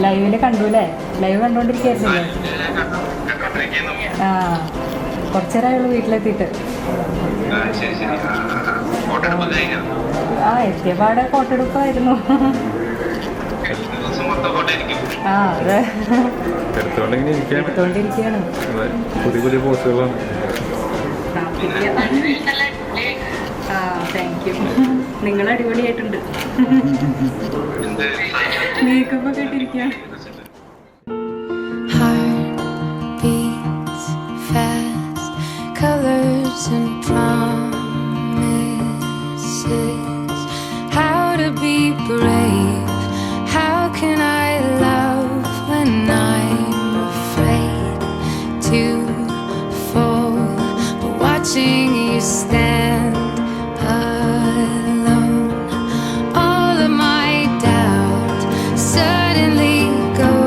Speaker 8: ലൈവില് കണ്ടുല്ലേ? ലൈവ് കണ്ടോണ്ടിരിക്കുകയായിരുന്നില്ലേ? ആ, കുറച്ചേരായുള്ളൂ വീട്ടിലെത്തിയിട്ട്. ആ, എത്തിയപാടെ ഫോട്ടെടുപ്പായിരുന്നു. ആ, അതെ, എടുത്തോണ്ടിരിക്കുകയാണ്.
Speaker 6: പുതിയ പോസ്റ്റുകളാണ്.
Speaker 8: ആ, താങ്ക് യു. നിങ്ങൾ അടിപൊളിയായിട്ടുണ്ട്. മേക്കപ്പ് ഒക്കെ ഇട്ടിരിക്കുകയാണ്.
Speaker 9: Heart beats fast, colors and promises. How to be brave? How can I love when I'm afraid to fall? But watching you stand alone, all of my doubt suddenly goes.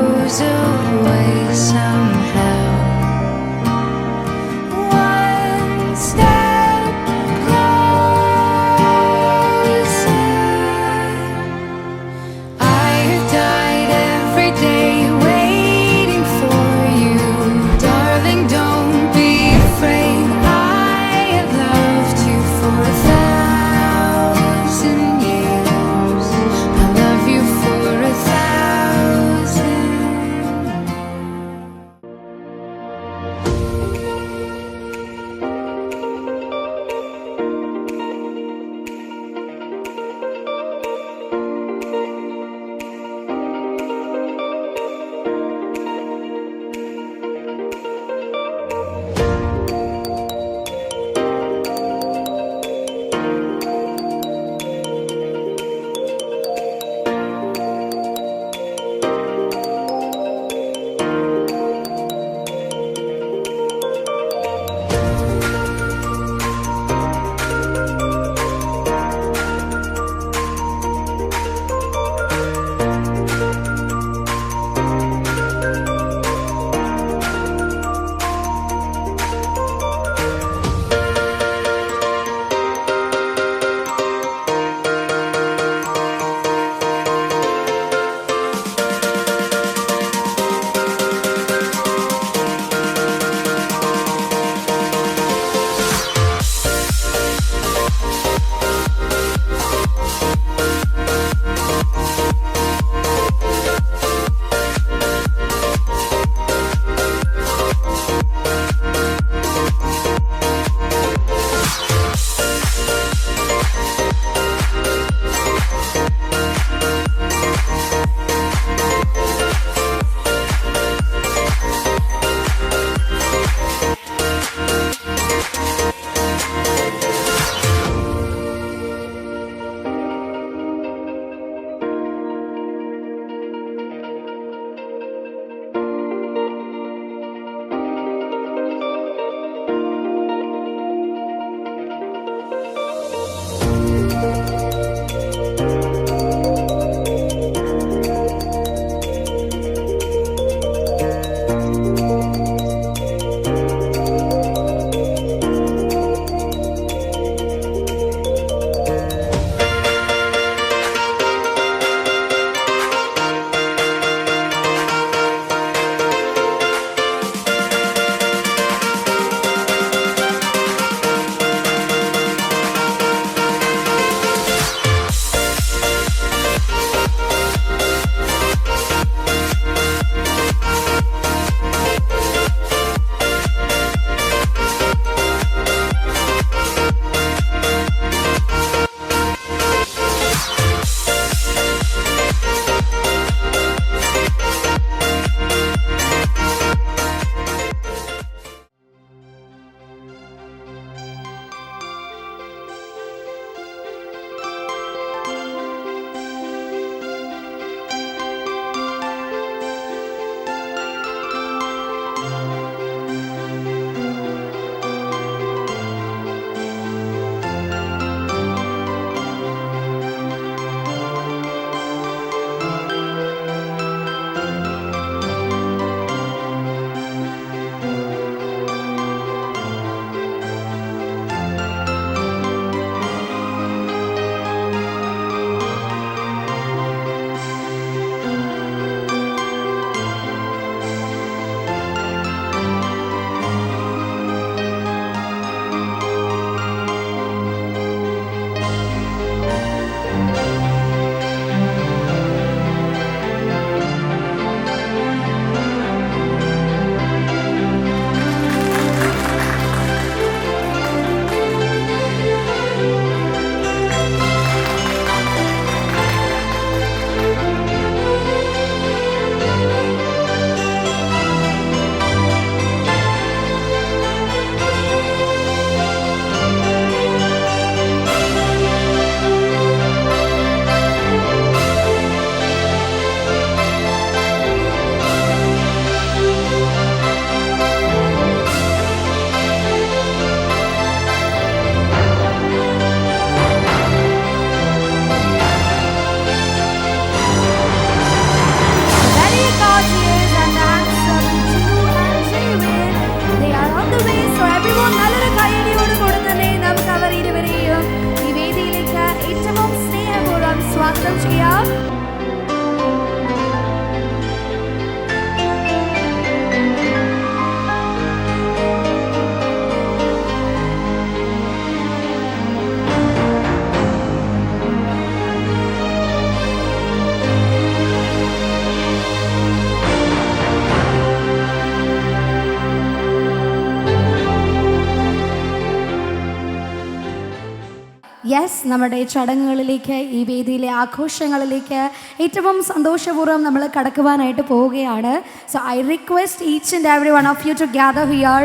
Speaker 10: നമ്മുടെ ചടങ്ങുകളിലേക്ക്, ഈ വേദിയിലെ ആഘോഷങ്ങളിലേക്ക് ഏറ്റവും സന്തോഷപൂർവ്വം നമ്മൾ കടക്കുവാനായിട്ട് പോവുകയാണ്. So I request each and every one of you to gather here.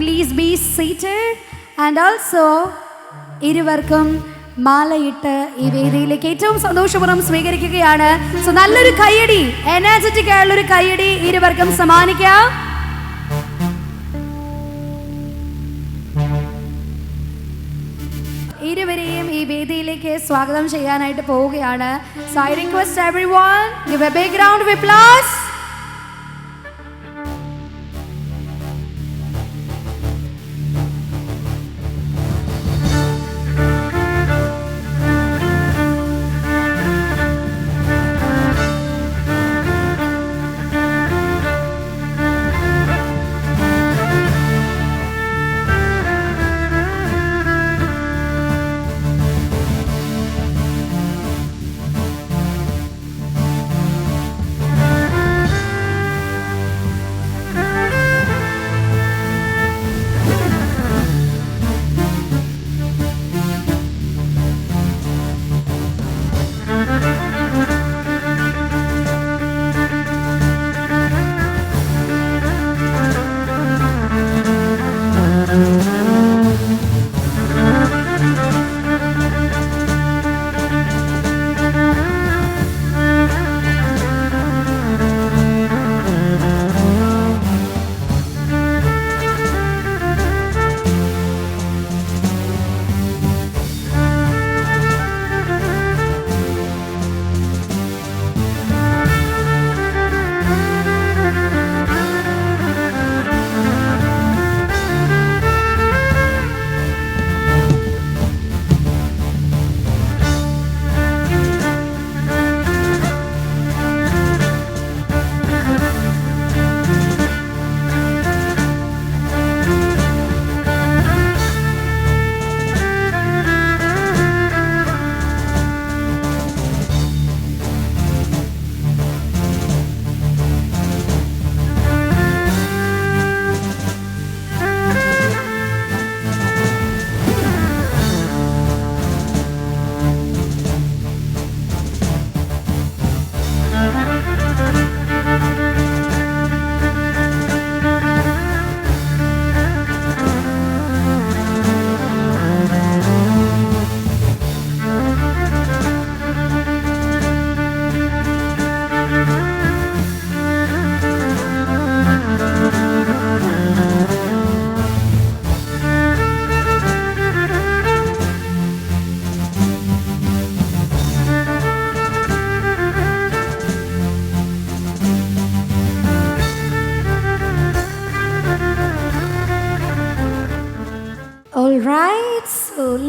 Speaker 10: Please be seated. And also ഇരുവർക്കും മാലയിട്ട് ഈ വേദിയിലേക്ക് ഏറ്റവും സന്തോഷപൂർവ്വം സ്വീകരിക്കുകയാണ്. സോ നല്ലൊരു കയ്യടി, എനർജറ്റിക് ആയുള്ളൊരു കയ്യടി ഇരുവർക്കും സമ്മാനിക്കാം. ഇരുവരെയും ഈ വേദിയിലേക്ക് സ്വാഗതം ചെയ്യാനായിട്ട് പോവുകയാണ്. So I request everyone give a big round of applause.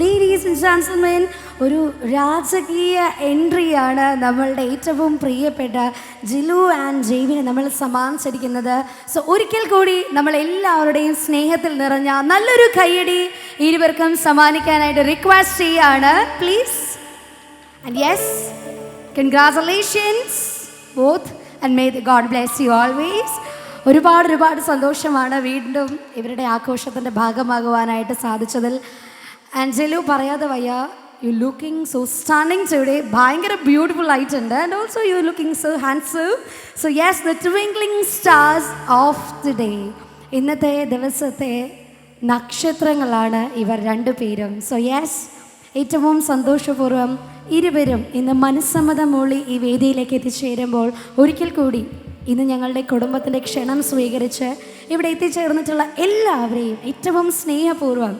Speaker 10: Ladies and gentlemen, ഒരു രാജകീയ എൻട്രിയാണ് നമ്മളുടെ ഏറ്റവും പ്രിയപ്പെട്ട ജിലു ആൻഡ് ജെയ്വിനെ നമ്മൾ സമ്മാനിച്ചിരിക്കുന്നത്. സോ ഒരിക്കൽ കൂടി നമ്മൾ എല്ലാവരുടെയും സ്നേഹത്തിൽ നിറഞ്ഞ നല്ലൊരു കയ്യടി ഇരുവർക്കും സമ്മാനിക്കാനായിട്ട് റിക്വസ്റ്റ് ചെയ്യാണ്. Please. And yes, congratulations both and may God bless you always. ഒരുപാട് സന്തോഷമാണ് വീണ്ടും ഇവരുടെ ആഘോഷത്തിൻ്റെ ഭാഗമാകുവാനായിട്ട് സാധിച്ചതിൽ. ആൻഡ് ജിലു പറയാതെ വയ്യ, you looking so stunning today. ഭയങ്കര ബ്യൂട്ടിഫുൾ ആയിട്ടുണ്ട്. And also you looking so handsome. So yes, the twinkling stars of the day. ഇന്നത്തെ ദിവസത്തെ നക്ഷത്രങ്ങളാണ് ഇവർ രണ്ടുപേരും. സോ യെസ്, ഏറ്റവും സന്തോഷപൂർവ്വം ഇരുവരും ഇന്ന് മനസ്സമ്മതം മൂളി ഈ വേദിയിലേക്ക് എത്തിച്ചേരുമ്പോൾ ഒരിക്കൽ കൂടി ഇന്ന് ഞങ്ങളുടെ കുടുംബത്തിൻ്റെ ക്ഷണം സ്വീകരിച്ച് ഇവിടെ എത്തിച്ചേർന്നിട്ടുള്ള എല്ലാവരെയും ഏറ്റവും സ്നേഹപൂർവ്വം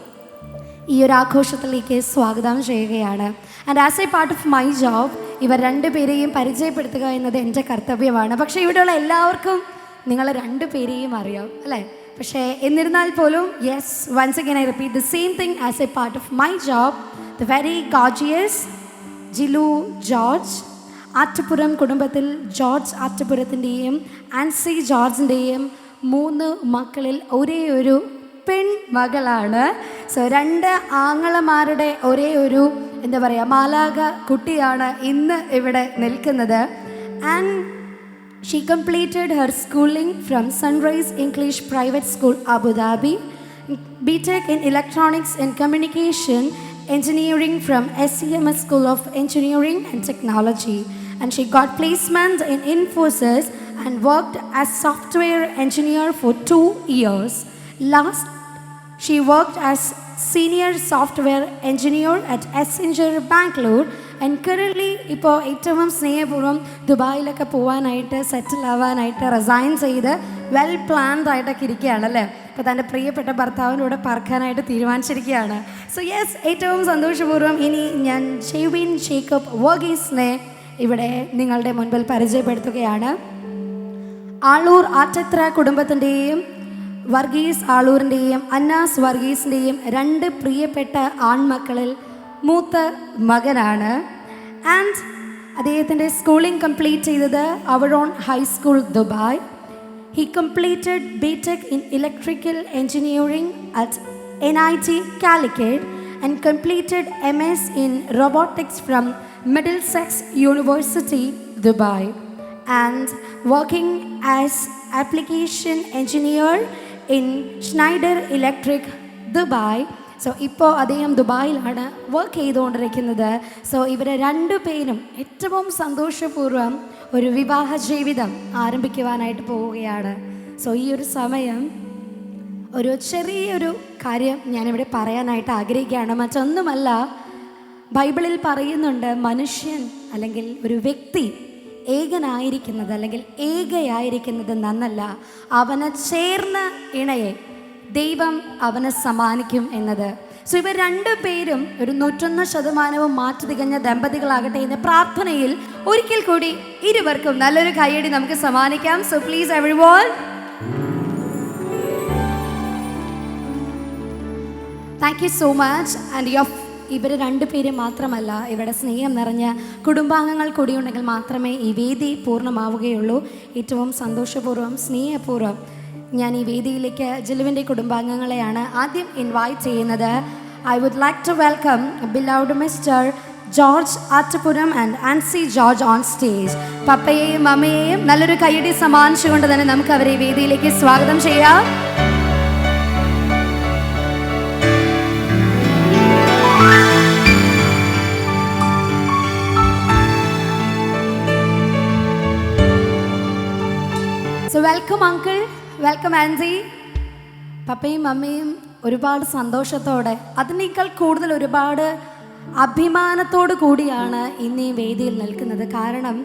Speaker 10: ഈ ഒരു ആഘോഷത്തിലേക്ക് സ്വാഗതം ചെയ്യുകയാണ്. And as a part of my job ഇവർ രണ്ടുപേരെയും പരിചയപ്പെടുത്തുക എന്നത് എൻ്റെ കർത്തവ്യമാണ്. പക്ഷേ ഇവിടെയുള്ള എല്ലാവർക്കും നിങ്ങളെ രണ്ടുപേരെയും അറിയാം അല്ലേ? പക്ഷേ എന്നിരുന്നാൽ പോലും yes, once again I repeat the same thing as a part of my job. The very gorgeous Jilu George. Attupuram കുടുംബത്തിൽ ജോർജ് ആറ്റുപുരത്തിൻ്റെയും ആൻസി ജോർജിൻ്റെയും 3 മക്കളിൽ ഒരേ ഒരു പെൺമകളാണ്. സോ 2 ആങ്ങളമാരുടെ ഒരേ ഒരു എന്താ പറയുക മാലാക കുട്ടിയാണ് ഇന്ന് ഇവിടെ നിൽക്കുന്നത്. And she completed her schooling from sunrise English private school, Abu Dhabi. BTech in Electronics and Communication engineering from SCMS School of Engineering and Technology, and she got placement in Infosys and worked as software engineer for 2 years. Last, she worked as senior software engineer at Accenture Bangalore, and currently ഇപ്പോൾ ഏറ്റവും സ്നേഹപൂർവ്വം ദുബായിലൊക്കെ പോകാനായിട്ട് സെറ്റിൽ ആവാനായിട്ട് റിസൈൻ ചെയ്ത് വെൽ പ്ലാൻഡ് ആയിട്ടൊക്കെ ഇരിക്കുകയാണ് അല്ലേ. അപ്പോൾ തൻ്റെ പ്രിയപ്പെട്ട ഭർത്താവിനൂടെ പറക്കാനായിട്ട് തീരുമാനിച്ചിരിക്കുകയാണ്. സോ യെസ്, ഏറ്റവും സന്തോഷപൂർവ്വം ഇനി ഞാൻ ഷെയ്വിൻ ജേക്കബ് വർഗീസിനെ ഇവിടെ നിങ്ങളുടെ മുൻപിൽ പരിചയപ്പെടുത്തുകയാണ്. ആളൂർ ആറ്റത്ര കുടുംബത്തിൻ്റെയും വർഗീസ് ആളൂരിൻ്റെയും അന്നാസ് വർഗീസിൻ്റെയും 2 പ്രിയപ്പെട്ട ആൺമക്കളിൽ മൂത്ത മകനാണ്. ആൻഡ് അദ്ദേഹത്തിൻ്റെ സ്കൂളിംഗ് കംപ്ലീറ്റ് ചെയ്തത് our own high school Dubai. He completed BTech in Electrical Engineering at NIT Calicut and completed MS in Robotics from Middlesex University, Dubai, and working as application engineer in Schneider Electric, Dubai. So ഇപ്പോൾ അദ്ദേഹം ദുബായിലാണ് വർക്ക് ചെയ്തുകൊണ്ടിരിക്കുന്നത്. സോ ഇവർ 2 പേരും ഏറ്റവും സന്തോഷപൂർവ്വം ഒരു വിവാഹ ജീവിതം ആരംഭിക്കുവാനായിട്ട് പോവുകയാണ്. സോ ഈ ഒരു സമയം ഒരു ചെറിയൊരു കാര്യം ഞാനിവിടെ പറയാനായിട്ട് ആഗ്രഹിക്കുകയാണ്. മറ്റൊന്നുമല്ല, ബൈബിളിൽ പറയുന്നുണ്ട് മനുഷ്യൻ അല്ലെങ്കിൽ ഒരു വ്യക്തി ഏകനായിരിക്കുന്നത് അല്ലെങ്കിൽ ഏകയായിരിക്കുന്നത് നന്നല്ല, അവന് ചേർന്ന ഇണയെ ദൈവം അവന് സമ്മാനിക്കും എന്നത്. സോ ഇവർ 2 പേരും ഒരു 101% മാറ്റു തികഞ്ഞ ദമ്പതികളാകട്ടെ എന്ന പ്രാർത്ഥനയിൽ ഒരിക്കൽ കൂടി ഇരുവർക്കും നല്ലൊരു കൈയടി നമുക്ക് സമ്മാനിക്കാം. So please everyone, thank you so much. And ഇവർ 2 പേര് മാത്രമല്ല, ഇവരുടെ സ്നേഹം നിറഞ്ഞ കുടുംബാംഗങ്ങൾ കൂടിയുണ്ടെങ്കിൽ മാത്രമേ ഈ വേദി പൂർണ്ണമാവുകയുള്ളൂ. ഏറ്റവും സന്തോഷപൂർവ്വം സ്നേഹപൂർവ്വം ഞാൻ ഈ വേദിയിലേക്ക് ജിലുവിൻ്റെ കുടുംബാംഗങ്ങളെയാണ് ആദ്യം ഇൻവൈറ്റ് ചെയ്യുന്നത്. I would like to welcome beloved mister George Attupuram and Ancy George on stage. പപ്പയെയും അമ്മയെയും നല്ലൊരു കൈയടി സമ്മാനിച്ചുകൊണ്ട് തന്നെ നമുക്ക് അവരെ ഈ വേദിയിലേക്ക് സ്വാഗതം ചെയ്യാം. So welcome uncle, welcome Ancy. പപ്പയും അമ്മയും ഒരുപാട് സന്തോഷത്തോടെ, അതിനേക്കാൾ കൂടുതൽ ഒരുപാട് അഭിമാനത്തോടു കൂടിയാണ് ഇന്ന് ഈ വേദിയിൽ നിൽക്കുന്നത്. കാരണം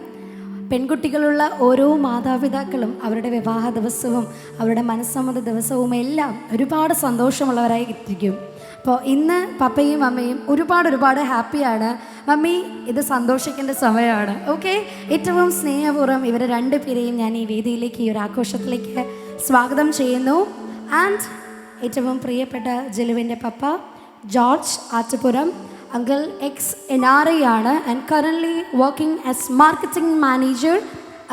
Speaker 10: പെൺകുട്ടികളുള്ള ഓരോ മാതാപിതാക്കളും അവരുടെ വിവാഹ ദിവസവും അവരുടെ മനസ്സമ്മത ദിവസവും എല്ലാം ഒരുപാട് സന്തോഷമുള്ളവരായി ഇരിക്കും. അപ്പോൾ ഇന്ന് പപ്പയും അമ്മയും ഒരുപാട് ഹാപ്പിയാണ്. മമ്മി, ഇത് സന്തോഷിക്കേണ്ട സമയമാണ്. ഓക്കെ, ഏറ്റവും സ്നേഹപൂർവ്വം ഇവരെ 2 പേരെയും ഞാൻ ഈ വേദിയിലേക്ക്, ഈ ഒരു ആഘോഷത്തിലേക്ക് സ്വാഗതം ചെയ്യുന്നു. ആൻഡ് ഏറ്റവും പ്രിയപ്പെട്ട ജിലുവിൻ്റെ പപ്പ George Attupuram uncle ex NRI ആണ് and currently working as marketing manager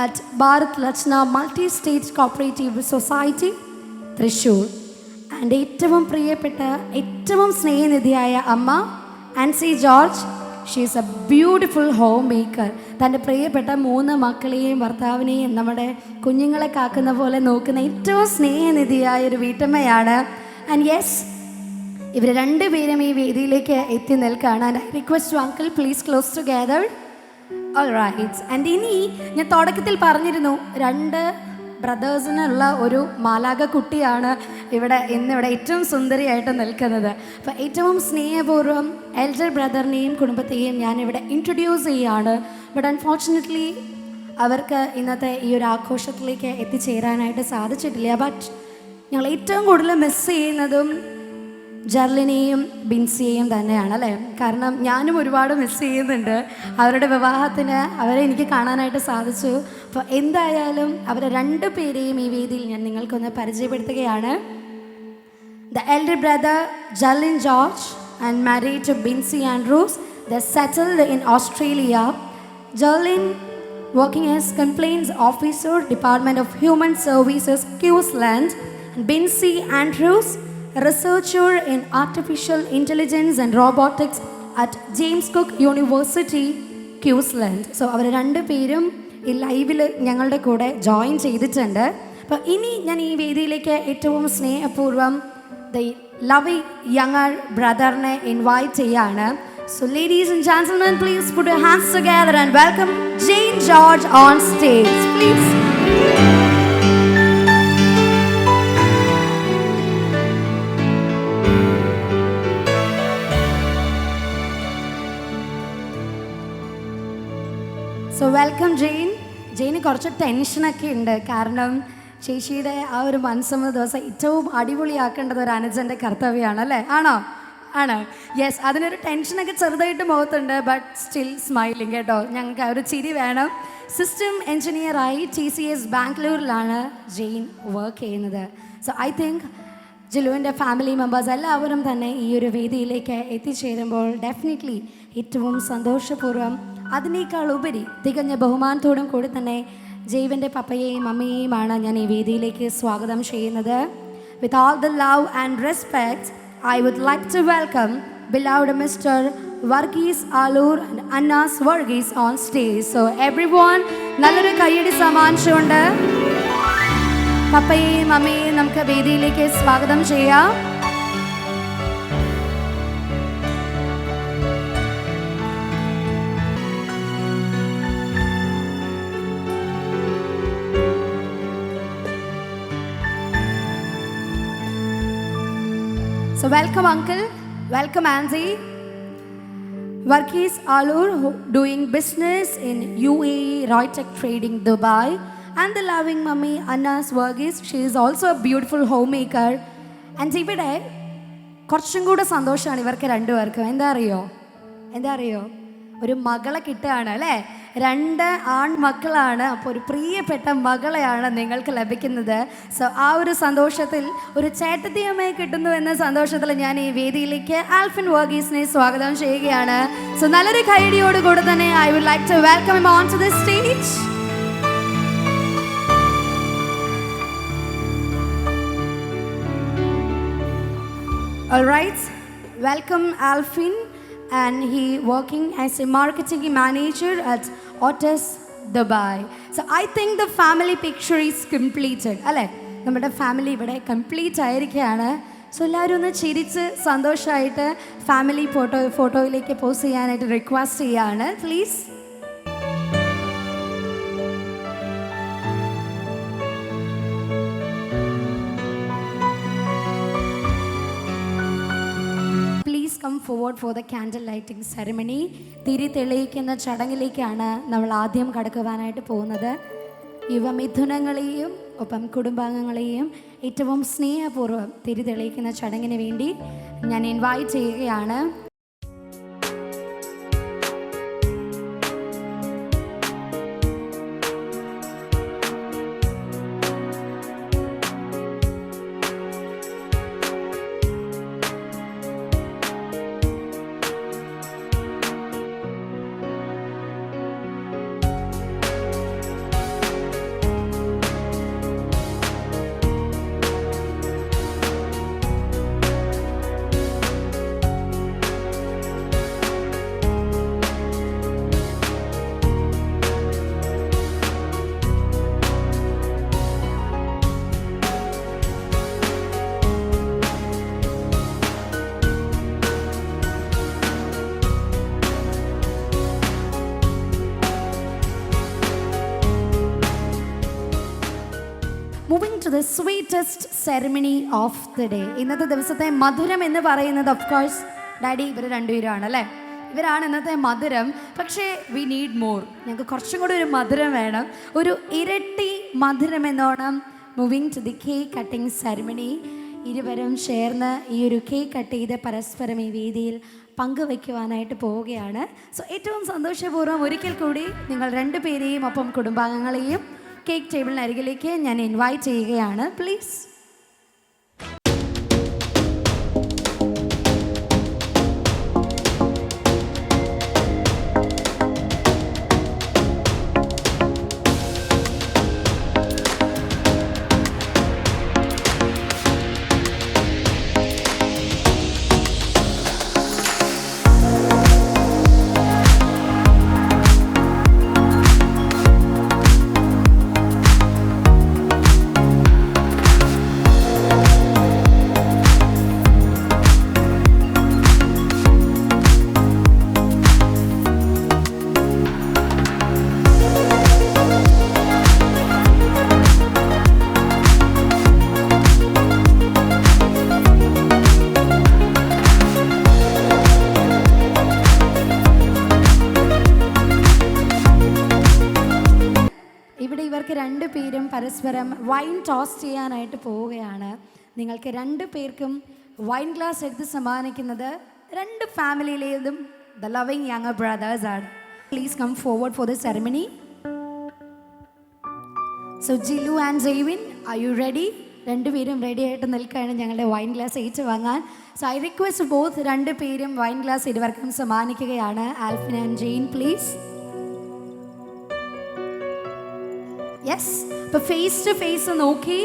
Speaker 10: at Bharat Lajna multi state cooperative society, Thrissur. And ഏറ്റവും പ്രിയപ്പെട്ട ഏറ്റവും സ്നേഹനിധിയായ അമ്മ Ancy George, she is a beautiful homemaker. തൻ്റെ പ്രിയപ്പെട്ട 3 മക്കളെയും ഭർത്താവിനെയും നമ്മുടെ കുഞ്ഞുങ്ങളെ കാക്കുന്ന പോലെ നോക്കുന്ന ഏറ്റവും സ്നേഹനിധിയായ ഒരു വീട്ടമ്മയാണ്. ആൻഡ് യെസ്, ഇവർ 2 പേരും ഈ വേദിയിലേക്ക് എത്തി നിൽക്കുകയാണ്. And I request to uncle please close together. All right. And ഇനി ഞാൻ തുടക്കത്തിൽ പറഞ്ഞിരുന്നു 2 ബ്രദേഴ്സിനുള്ള ഒരു മാലാക കുട്ടിയാണ് ഇന്നിവിടെ ഏറ്റവും സുന്ദരിയായിട്ട് നിൽക്കുന്നത്. അപ്പോൾ ഏറ്റവും സ്നേഹപൂർവ്വം എൽഡർ ബ്രദറിനെയും കുടുംബത്തെയും ഞാനിവിടെ ഇൻട്രൊഡ്യൂസ് ചെയ്യുകയാണ്. ബട്ട് അൺഫോർച്ചുനേറ്റ്ലി അവർക്ക് ഇന്നത്തെ ഈ ഒരു ആഘോഷത്തിലേക്ക് എത്തിച്ചേരാനായിട്ട് സാധിച്ചിട്ടില്ല. ബട്ട് ഞങ്ങൾ ഏറ്റവും കൂടുതൽ മിസ് ചെയ്യുന്നതും ജർലിനെയും ബിൻസിയെയും തന്നെയാണ് അല്ലേ. കാരണം ഞാനും ഒരുപാട് മിസ് ചെയ്യുന്നുണ്ട്. അവരുടെ വിവാഹത്തിന് അവരെ എനിക്ക് കാണാനായിട്ട് സാധിച്ചു. അപ്പോൾ എന്തായാലും അവരെ 2 പേരെയും ഈ വേദിയിൽ ഞാൻ നിങ്ങൾക്കൊന്ന് പരിചയപ്പെടുത്തുകയാണ്. The elder brother Jarlin George and married to Bincy Andrews. They settled in Australia. Jarlin working as complaints officer, Department of Human Services, Queensland. And Bincy Andrews, researcher in artificial intelligence and robotics at James Cook University, Queensland. So അവർ 2 പേരും ഈ ലൈവിൽ ഞങ്ങളുടെ കൂടെ ജോയിൻ ചെയ്തിട്ടുണ്ട്. അപ്പോൾ ഇനി ഞാൻ ഈ വേദിയിലേക്ക് ഏറ്റവും സ്നേഹപൂർവ്വം ലവി യങ്ങർ ബ്രദറിനെ ഇൻവൈറ്റ് ചെയ്യാണ്. So ladies and gentlemen, please put your hands together and welcome Jane George on stage, please. So welcome Jane. Jain കുറച്ച് ടെൻഷനൊക്കെ ഉണ്ട്. കാരണം ചേച്ചിയുടെ ആ ഒരു മനസ്സമ്മത ദിവസം ഏറ്റവും അടിപൊളിയാക്കേണ്ടത് ഒരു അനുജൻ്റെ കർത്തവ്യമാണ് അല്ലേ? ആണോ? ആണ്. യെസ്, അതിനൊരു ടെൻഷനൊക്കെ ചെറുതായിട്ട് മുഖത്തുണ്ട്. ബട്ട് സ്റ്റിൽ സ്മൈലിങ് കേട്ടോ. ഞങ്ങൾക്ക് ആ ഒരു ചിരി വേണം. സിസ്റ്റം എൻജിനീയറായി TCS ബാംഗ്ലൂരിലാണ് ജെയിൻ വർക്ക് ചെയ്യുന്നത്. സോ ഐ തിങ്ക് ജിലുവിൻ്റെ ഫാമിലി മെമ്പേഴ്സ് എല്ലാവരും തന്നെ ഈ ഒരു വേദിയിലേക്ക് എത്തിച്ചേരുമ്പോൾ ഡെഫിനറ്റ്ലി ഏറ്റവും സന്തോഷപൂർവ്വം അതിനേക്കാൾ ഉപരി തികഞ്ഞ ബഹുമാനത്തോടും കൂടി തന്നെ ജൈവൻ്റെ പപ്പയെയും അമ്മയെയുമാണ് ഞാൻ ഈ വേദിയിലേക്ക് സ്വാഗതം ചെയ്യുന്നത്. With all the love and respect I would like to welcome beloved Mr. Varghese Alur and Annas Varghese on stage. So everyone, നല്ലൊരു കയ്യടി സമ്മാനിച്ചുകൊണ്ട് പപ്പയെയും അമ്മയെയും നമുക്ക് വേദിയിലേക്ക് സ്വാഗതം ചെയ്യാം. So welcome uncle, welcome auntie. Varghese Alur doing business in UAE Roytech Trading Dubai, and the loving mummy Annas Varghese, she is also a beautiful homemaker. And ഇവിടെ കുറച്ചും കൂടെ സന്തോഷമാണ് ഇവർക്ക് രണ്ടുപേർക്കും. എന്താ അറിയോ ഒരു മകളെ കിട്ടുകയാണ് അല്ലേ? 2 ആൺമക്കളാണ്. അപ്പോൾ ഒരു പ്രിയപ്പെട്ട മകളെയാണ് നിങ്ങൾക്ക് ലഭിക്കുന്നത്. സോ ആ ഒരു സന്തോഷത്തിൽ ഒരു ചേട്ടത്തിയമ്മയെ കിട്ടുന്നു എന്ന സന്തോഷത്തിൽ ഞാൻ ഈ വേദിയിലേക്ക് ആൽഫിൻ വർഗീസിനെ സ്വാഗതം ചെയ്യുകയാണ്. സോ നല്ലൊരു കൈയടിയോട് കൂടെ തന്നെ I would like to welcome him on to the stage. Alright, welcome Alfin, and he working as a marketing manager at Otis Dubai. So I think the family picture is completed. അല്ലേ? നമ്മുടെ ഫാമിലി ഇവിടെ കംപ്ലീറ്റ് ആയിരിക്കുകയാണ്. സോ എല്ലാവരും ഒന്ന് ചിരിച്ച് സന്തോഷമായിട്ട് ഫാമിലി ഫോട്ടോയിലേക്ക് പോസ്റ്റ് ചെയ്യാനായിട്ട് റിക്വസ്റ്റ് ചെയ്യാണ് please. Come forward for the candle lighting ceremony. തിരി തെളിയിക്കുന്ന ചടങ്ങിലേക്കാണ് നമ്മൾ ആദ്യം കടക്കുവാനായിട്ട് പോകുന്നത്. യുവമിഥുനങ്ങളെയും ഒപ്പം കുടുംബാംഗങ്ങളെയും ഏറ്റവും സ്നേഹപൂർവ്വം തിരി തെളിയിക്കുന്ന ചടങ്ങിന് വേണ്ടി ഞാൻ ഇൻവൈറ്റ് ചെയ്യുകയാണ്. Moving to the sweetest ceremony of the day. ഇന്നത്തെ ദിവസത്തെ മധുരം എന്ന് പറയുന്നത് ഓഫ് കോഴ്സ് ഡാഡി ഇവർ രണ്ടുപേരാണ് അല്ലേ? ഇവരാണ് ഇന്നത്തെ മധുരം. പക്ഷേ വി നീഡ് മോർ. ഞങ്ങൾക്ക് കുറച്ചും കൂടി ഒരു മധുരം വേണം, ഒരു ഇരട്ടി മധുരം എന്നോണം. Moving to the cake cutting ceremony. ഇരുവരും ചേർന്ന് ഈ ഒരു കേക്ക് കട്ട് ചെയ്ത് പരസ്പരം ഈ വേദിയിൽ പങ്കുവയ്ക്കുവാനായിട്ട് പോവുകയാണ്. സോ ഏറ്റവും സന്തോഷപൂർവ്വം ഒരിക്കൽ കൂടി നിങ്ങൾ രണ്ടുപേരെയും ഒപ്പം കുടുംബാംഗങ്ങളെയും കേക്ക് ടേബിളിനരികിലേക്ക് ഞാൻ ഇൻവൈറ്റ് ചെയ്യുകയാണ് പ്ലീസ്. ഇവർക്ക് 2 പേരും പരസ്പരം വൈൻ ടോസ് ചെയ്യാനായിട്ട് പോവുകയാണ്. നിങ്ങൾക്ക് 2 പേർക്കും വൈൻ ഗ്ലാസ് എടുത്ത് സമ്മാനിക്കുന്നത് 2 ഫാമിലിയിലേതും ദ ലവിങ് യങ്ങർ ബ്രദേഴ്സ് ആണ്. Please come forward for the ceremony. So Jilu and Jaivin, are you ready? 2 പേരും റെഡി ആയിട്ട് നിൽക്കുകയാണ് ഞങ്ങളുടെ വൈൻ ഗ്ലാസ് ഏറ്റ് വാങ്ങാൻ. സോ ഐ റിക്വസ്റ്റ് ബോത്ത് 2 പേരും വൈൻ ഗ്ലാസ് ഇരുവർക്കും സമ്മാനിക്കുകയാണ്. Alphin and Jain please. Yes, അപ്പോൾ ഫേസ് ടു ഫേസ് നോക്കി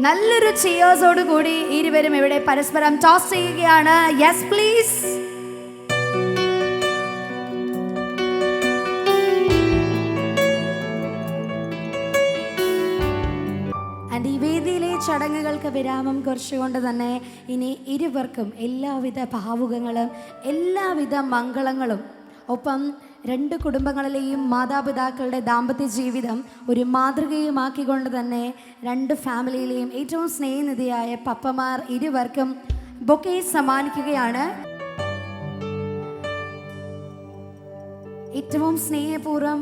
Speaker 10: നല്ലൊരു ചിയേഴ്സോട് കൂടി ഇരുവരും ഇവിടെ പരസ്പരം ടോസ് ചെയ്യുകയാണ്. Yes please. ആൻഡ് ഈ വേദിയിലെ ചടങ്ങുകൾക്ക് വിരാമം കുറിച്ചുകൊണ്ട് തന്നെ ഇനി ഇരുവർക്കും എല്ലാവിധ ഭാവുകങ്ങളും എല്ലാവിധ മംഗളങ്ങളും, ഒപ്പം 2 കുടുംബങ്ങളിലെയും മാതാപിതാക്കളുടെ ദാമ്പത്യ ജീവിതം ഒരു മാതൃകയുമാക്കിക്കൊണ്ട് തന്നെ 2 ഫാമിലിയിലെയും ഏറ്റവും സ്നേഹനിധിയായ പപ്പമാർ ഇരുവർക്കും ബൊക്കെ സമ്മാനിക്കുകയാണ്. ഏറ്റവും സ്നേഹപൂർവ്വം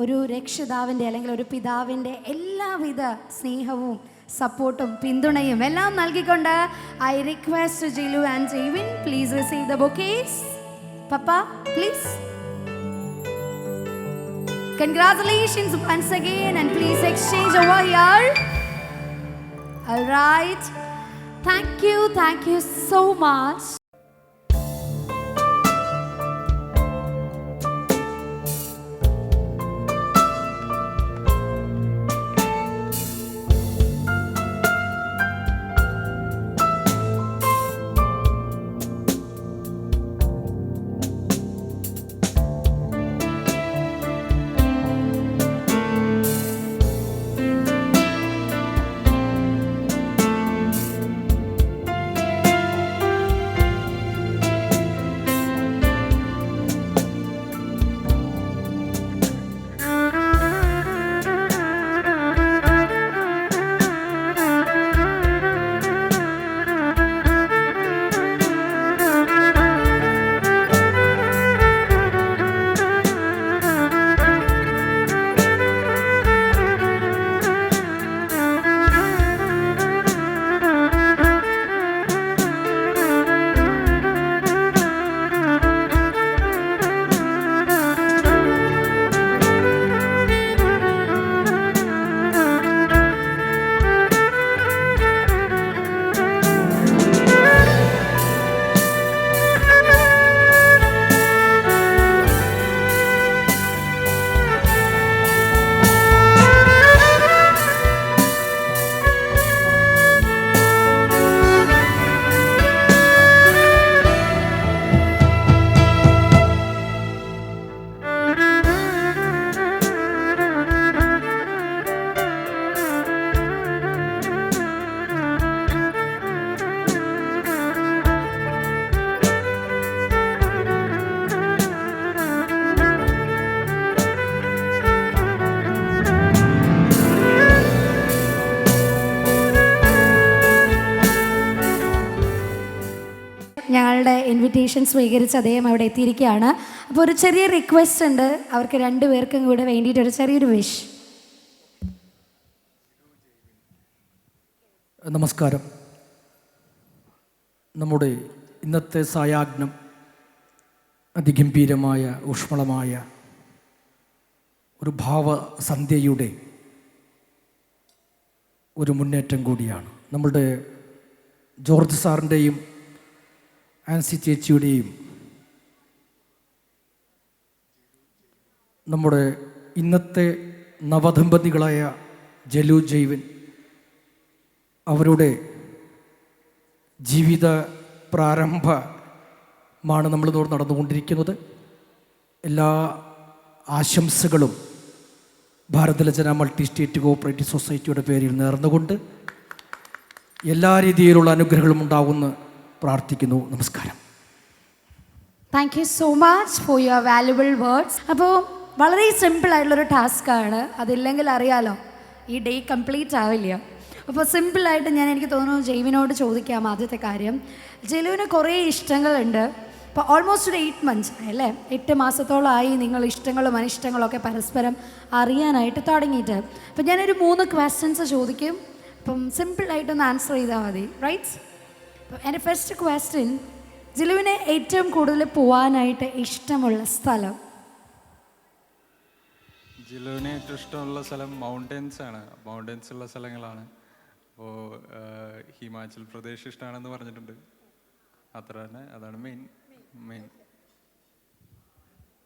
Speaker 10: ഒരു രക്ഷിതാവിൻ്റെ അല്ലെങ്കിൽ ഒരു പിതാവിൻ്റെ എല്ലാവിധ സ്നേഹവും സപ്പോർട്ടും പിന്തുണയും എല്ലാം നൽകിക്കൊണ്ട് I request Jilu and Jaivin please receive the bouquets. Papa please. Congratulations once again and please exchange over here. All right. Thank you so much. ഞങ്ങളുടെ ഇൻവിറ്റേഷൻ സ്വീകരിച്ച് അദ്ദേഹം അവിടെ എത്തിയിരിക്കുകയാണ്. അപ്പോൾ ഒരു ചെറിയ റിക്വസ്റ്റ് ഉണ്ട്, അവർക്ക് 2 പേർക്കും കൂടെ വേണ്ടിയിട്ട് ഒരു ചെറിയൊരു വിഷ്.
Speaker 11: നമസ്കാരം. നമ്മുടെ ഇന്നത്തെ സായാഹ്നം അതിഗംഭീരമായ ഊഷ്മളമായ ഒരു ഭാവസന്ധ്യയുടെ ഒരു മുന്നേറ്റം കൂടിയാണ്. നമ്മളുടെ ജോർജ് സാറിൻ്റെയും ആൻസി ചേച്ചിയുടെയും നമ്മുടെ ഇന്നത്തെ നവദമ്പതികളായ ജലു ജെയ്വിൻ അവരുടെ ജീവിത പ്രാരംഭമാണ് നമ്മളിതോട് നടന്നുകൊണ്ടിരിക്കുന്നത്. എല്ലാ ആശംസകളും ഭാരതലജന മൾട്ടി സ്റ്റേറ്റ് കോഓപ്പറേറ്റീവ് സൊസൈറ്റിയുടെ പേരിൽ നേർന്നുകൊണ്ട് എല്ലാ രീതിയിലുള്ള അനുഗ്രഹങ്ങളും ഉണ്ടാകുമെന്ന് പ്രാർത്ഥിക്കുന്നു. നമസ്കാരം.
Speaker 10: Thank you so much for your valuable words. അപ്പോൾ വളരെ സിമ്പിളായിട്ടുള്ളൊരു ടാസ്ക്കാണ്, അതില്ലെങ്കിൽ അറിയാലോ ഈ ഡേ കംപ്ലീറ്റ് ആവില്ല. അപ്പോൾ സിമ്പിളായിട്ട് എനിക്ക് തോന്നുന്നു ജെയ്വിനോട് ചോദിക്കാം. ആദ്യത്തെ കാര്യം, ജെലുവിന് കുറേ ഇഷ്ടങ്ങളുണ്ട്. അപ്പോൾ ഓൾമോസ്റ്റ് ഒരു 8 months അല്ലേ, 8 മാസത്തോളമായി നിങ്ങൾ ഇഷ്ടങ്ങളും അനിഷ്ടങ്ങളൊക്കെ പരസ്പരം അറിയാനായിട്ട് തുടങ്ങിയിട്ട്. അപ്പം ഞാനൊരു 3 questions ചോദിക്കും. അപ്പം സിമ്പിളായിട്ടൊന്ന് ആൻസർ ചെയ്താൽ മതി, റൈറ്റ്? അപ്പം എൻ്റെ ഫസ്റ്റ് ക്വസ്റ്റ്യൻ, ജിലുവിന് ഏറ്റവും കൂടുതൽ പോകാനായിട്ട് ഇഷ്ടമുള്ള സ്ഥലം?
Speaker 12: ജിലുവിന് ഏറ്റവും ഇഷ്ടമുള്ള സ്ഥലം മൗണ്ടൻസ് ആണ്. മൗണ്ടൻസ് ഉള്ള സ്ഥലങ്ങളാണ്. അപ്പോൾ ഹിമാചൽ പ്രദേശ് ഇഷ്ടമാണെന്ന് പറഞ്ഞിട്ടുണ്ട്. അത്ര തന്നെ, അതാണ് മെയിൻ.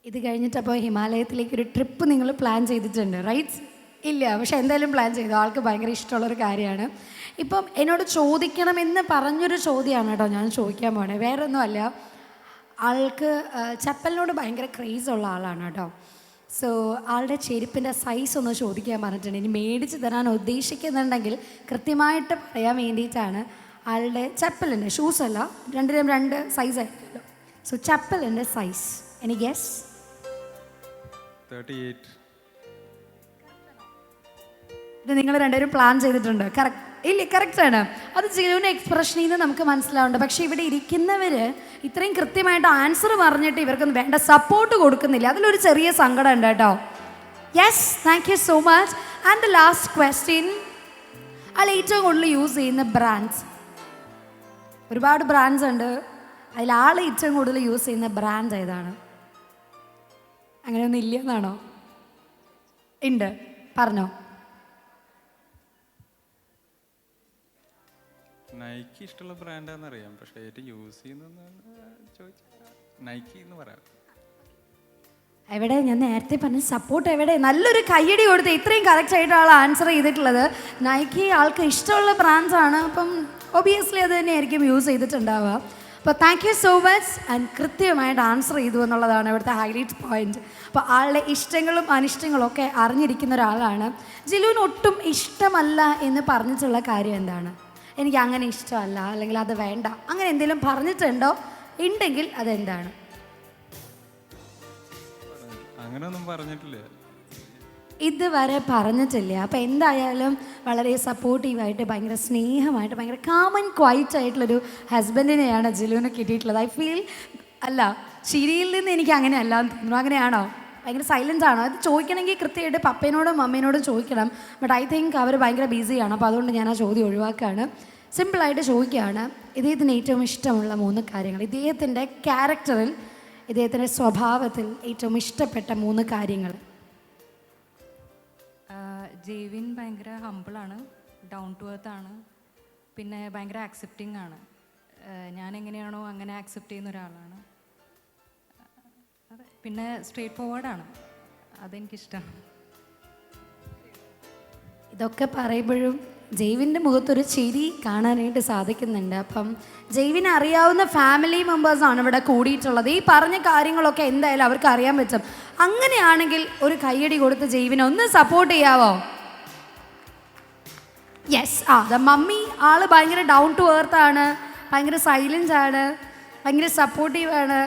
Speaker 10: ഇത് കഴിഞ്ഞിട്ട് അപ്പോൾ ഹിമാലയത്തിലേക്കൊരു ട്രിപ്പ് നിങ്ങൾ പ്ലാൻ ചെയ്തിട്ടുണ്ട്, റൈറ്റ്? ഇല്ല, പക്ഷെ എന്തായാലും പ്ലാൻ ചെയ്തു. ആൾക്ക് ഭയങ്കര ഇഷ്ടമുള്ളൊരു കാര്യമാണ്. ഇപ്പം എന്നോട് ചോദിക്കണമെന്ന് പറഞ്ഞൊരു ചോദ്യമാണ് കേട്ടോ ഞാൻ ചോദിക്കാൻ പോണേ. വേറെ ഒന്നുമല്ല, ആൾക്ക് ചപ്പലിനോട് ഭയങ്കര ക്രേസുള്ള ആളാണ് കേട്ടോ. സോ ആളുടെ ചെരുപ്പിൻ്റെ സൈസ് ഒന്ന് ചോദിക്കാൻ പറഞ്ഞിട്ടുണ്ട്. ഇനി മേടിച്ച് തരാൻ ഉദ്ദേശിക്കുന്നുണ്ടെങ്കിൽ കൃത്യമായിട്ട് പറയാൻ വേണ്ടിയിട്ടാണ്. ആളുടെ ചപ്പലിൻ്റെ, ഷൂസല്ല, രണ്ടിനും 2 സൈസ് ആയിരിക്കുമല്ലോ. സോ ചപ്പലിൻ്റെ സൈസ് എനി ഗെസ്?
Speaker 12: 38.
Speaker 10: ഇത് നിങ്ങൾ രണ്ടുപേരും പ്ലാൻ ചെയ്തിട്ടുണ്ട്? കറക്റ്റ്? ഇല്ല, കറക്റ്റാണ്. അത് ജിലുവിൻ്റെ എക്സ്പ്രഷനിൽ നിന്ന് നമുക്ക് മനസ്സിലാവുന്നുണ്ട്. പക്ഷേ ഇവിടെ ഇരിക്കുന്നവർ ഇത്രയും കൃത്യമായിട്ട് ആൻസർ പറഞ്ഞിട്ട് ഇവർക്കൊന്നും വേണ്ട സപ്പോർട്ട് കൊടുക്കുന്നില്ല. അതിലൊരു ചെറിയ സങ്കടം ഉണ്ട് കേട്ടോ. Yes, thank you so much. And the last question, ആൾ ഏറ്റവും കൂടുതൽ യൂസ് ചെയ്യുന്ന ബ്രാൻഡ്സ്? ഒരുപാട് ബ്രാൻഡ്സ് ഉണ്ട്, അതിൽ ആൾ ഏറ്റവും കൂടുതൽ യൂസ് ചെയ്യുന്ന ബ്രാൻഡ് ഏതാണ്? അങ്ങനെയൊന്നും ഇല്ല എന്നാണോ? ഉണ്ട്, പറഞ്ഞോ.
Speaker 12: നൈക്കി ഇഷ്ടമുള്ള ബ്രാൻഡാണെന്നറിയാം, പക്ഷേ ഏറ്റവും യൂസ് ചെയ്യുന്നതെന്ന് ചോദിച്ചാൽ നൈക്കി എന്ന് പറയാം.
Speaker 10: എവിടെ? ഞാൻ നേരത്തെ പറഞ്ഞ സപ്പോർട്ട് എവിടെ? നല്ലൊരു കയ്യടി കൊടുത്ത് ഇത്രയും കറക്റ്റ് ആയിട്ട് ആൾ ആൻസർ ചെയ്തിട്ടുള്ളത്. നൈക്കി ആൾക്ക് ഇഷ്ടമുള്ള ബ്രാൻഡ്സ് ആണ്. അപ്പം ഒബിയസ്ലി അത് തന്നെയായിരിക്കും യൂസ് ചെയ്തിട്ടുണ്ടാവുക. അപ്പോൾ thank you so much. And കൃത്യമായിട്ട് ആൻസർ ചെയ്തു എന്നുള്ളതാണ് ഇവിടുത്തെ ഹൈലൈറ്റ് പോയിന്റ്. അപ്പോൾ ആളുടെ ഇഷ്ടങ്ങളും അനിഷ്ടങ്ങളും ഒക്കെ അറിഞ്ഞിരിക്കുന്ന ഒരാളാണ്. ജിലുവിന് ഒട്ടും ഇഷ്ടമല്ല എന്ന് പറഞ്ഞിട്ടുള്ള കാര്യം എന്താണ്? എനിക്ക് അങ്ങനെ ഇഷ്ടമല്ല, അല്ലെങ്കിൽ അത് വേണ്ട, അങ്ങനെ എന്തെങ്കിലും പറഞ്ഞിട്ടുണ്ടോ? ഉണ്ടെങ്കിൽ അതെന്താണ്?
Speaker 12: അങ്ങനെയൊന്നും പറഞ്ഞിട്ടില്ല,
Speaker 10: ഇതുവരെ പറഞ്ഞിട്ടില്ല. അപ്പോൾ എന്തായാലും വളരെ സപ്പോർട്ടീവായിട്ട്, ഭയങ്കര സ്നേഹമായിട്ട്, ഭയങ്കര കാം ആൻഡ് ക്വൈറ്റ് ആയിട്ടുള്ളൊരു ഹസ്ബൻഡിനെയാണ് ജിലുവിന് കിട്ടിയിട്ടുള്ളത്. ഐ ഫീൽ, അല്ല, ചിരിയിൽ നിന്ന് എനിക്ക് അങ്ങനെ അല്ലാന്ന് തോന്നുന്നു. അങ്ങനെയാണോ? ഭയങ്കര സൈലൻ്റ് ആണോ? അത് ചോദിക്കണമെങ്കിൽ കൃത്യമായിട്ട് പപ്പേനോടും മമ്മേനോടും ചോദിക്കണം. ബട്ട് ഐ തിങ്ക് അവർ ഭയങ്കര ബിസിയാണ്. അപ്പോൾ അതുകൊണ്ട് ഞാൻ ആ ചോദ്യം ഒഴിവാക്കുകയാണ്. സിമ്പിളായിട്ട് ചോദിക്കുകയാണ്, ഇദ്ദേഹത്തിന് ഏറ്റവും ഇഷ്ടമുള്ള 3 കാര്യങ്ങൾ, ഇദ്ദേഹത്തിൻ്റെ ക്യാരക്ടറിൽ, ഇദ്ദേഹത്തിൻ്റെ സ്വഭാവത്തിൽ ഏറ്റവും ഇഷ്ടപ്പെട്ട 3 കാര്യങ്ങൾ.
Speaker 8: ജെയ്വിൻ ഭയങ്കര ഹമ്പിളാണ്, ഡൗൺ ടു എർത്ത് ആണ്, പിന്നെ ഭയങ്കര ആക്സെപ്റ്റിംഗ് ആണ്. ഞാൻ എങ്ങനെയാണോ അങ്ങനെ ആക്സെപ്റ്റ് ചെയ്യുന്ന ഒരാളാണ്. അതെ, പിന്നെ സ്ട്രേറ്റ് ഫോർവേഡാണ്, അതെനിക്കിഷ്ടമാണ്.
Speaker 10: ഇതൊക്കെ പറയുമ്പോഴും ജെയ്വിൻ്റെ മുഖത്തൊരു ചിരി കാണാനായിട്ട് സാധിക്കുന്നുണ്ട്. അപ്പം ജെയ്വിനെ അറിയാവുന്ന ഫാമിലി മെമ്പേഴ്സാണ് ഇവിടെ കൂടിയിട്ടുള്ളത്. ഈ പറഞ്ഞ കാര്യങ്ങളൊക്കെ എന്തായാലും അവർക്ക് അറിയാൻ പറ്റും. അങ്ങനെയാണെങ്കിൽ ഒരു കയ്യടി കൊടുത്ത് ജെയ്വിനെ ഒന്ന് സപ്പോർട്ട് ചെയ്യാവോ? യെസ്. ദ മമ്മി ആള് ഭയങ്കര ഡൗൺ ടു എർത്ത് ആണ്, ഭയങ്കര സൈലൻ്റ് ആണ്, ഭയങ്കര സപ്പോർട്ടീവാണ്.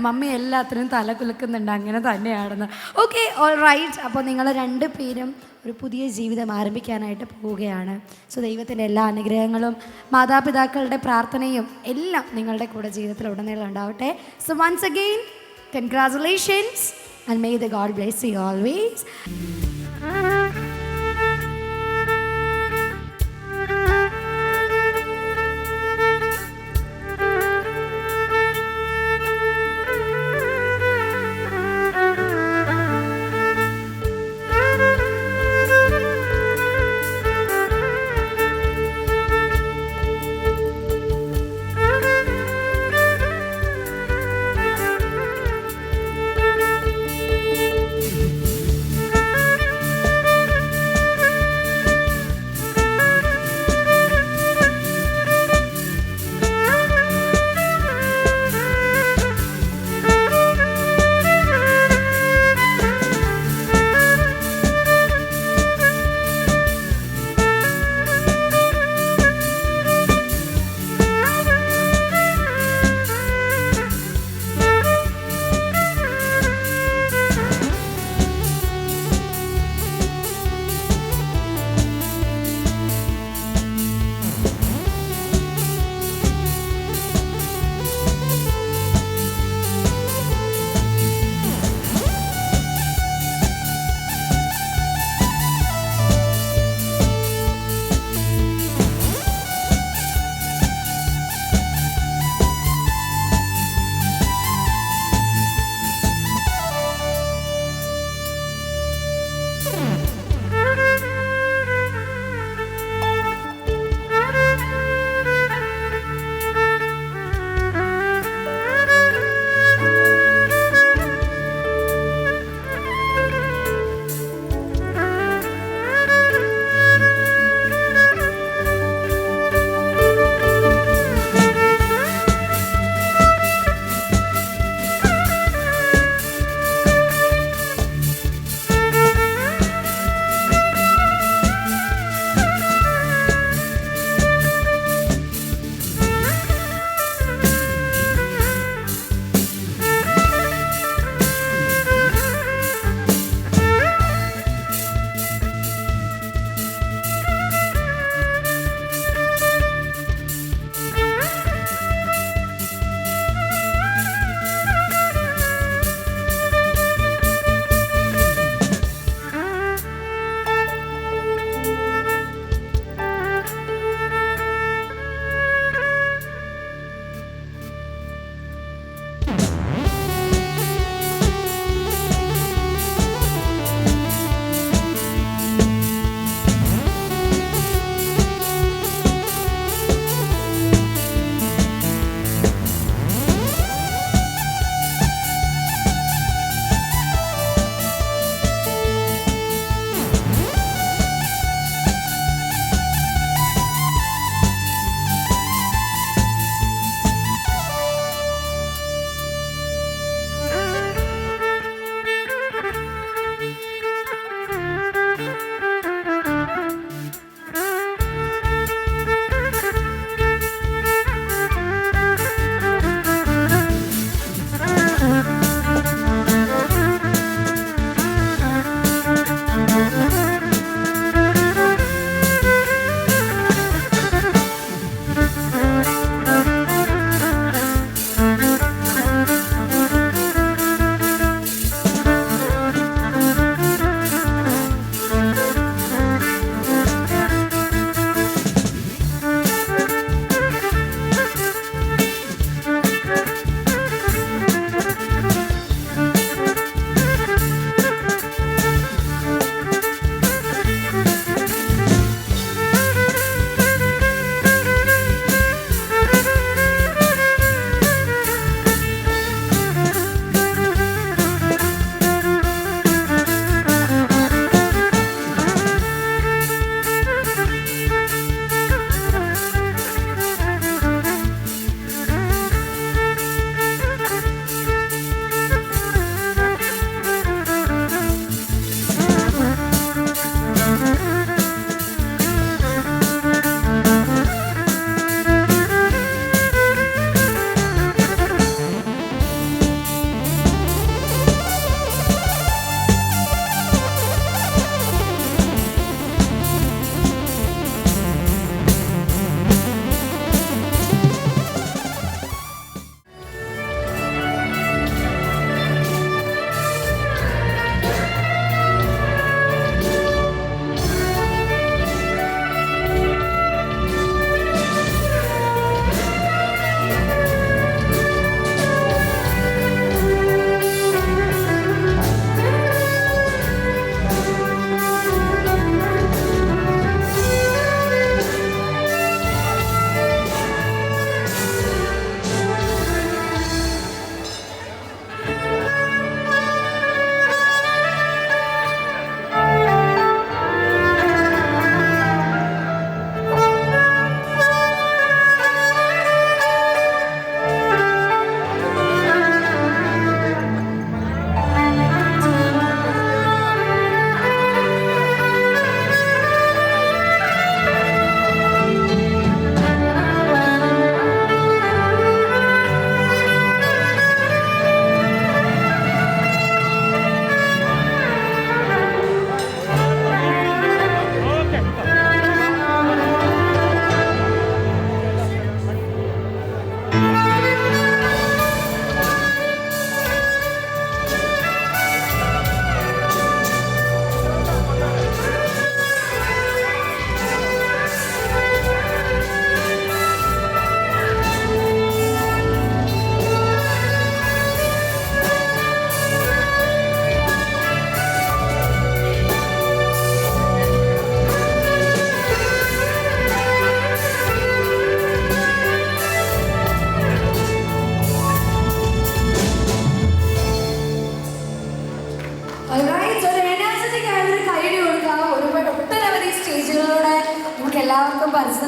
Speaker 10: മമ്മി എല്ലാത്തിനും തല കുലുക്കുന്നുണ്ട്, അങ്ങനെ തന്നെയാണെന്ന്. Okay, all right. അപ്പോൾ നിങ്ങൾ 2 പേരും ഒരു പുതിയ ജീവിതം ആരംഭിക്കാനായിട്ട് പോവുകയാണ്. സോ ദൈവത്തിൻ്റെ എല്ലാ അനുഗ്രഹങ്ങളും മാതാപിതാക്കളുടെ പ്രാർത്ഥനയും എല്ലാം നിങ്ങളുടെ കൂടെ ജീവിതത്തിൽ ഉടനീളം ഉണ്ടാവട്ടെ. So once again congratulations and may the god bless you always.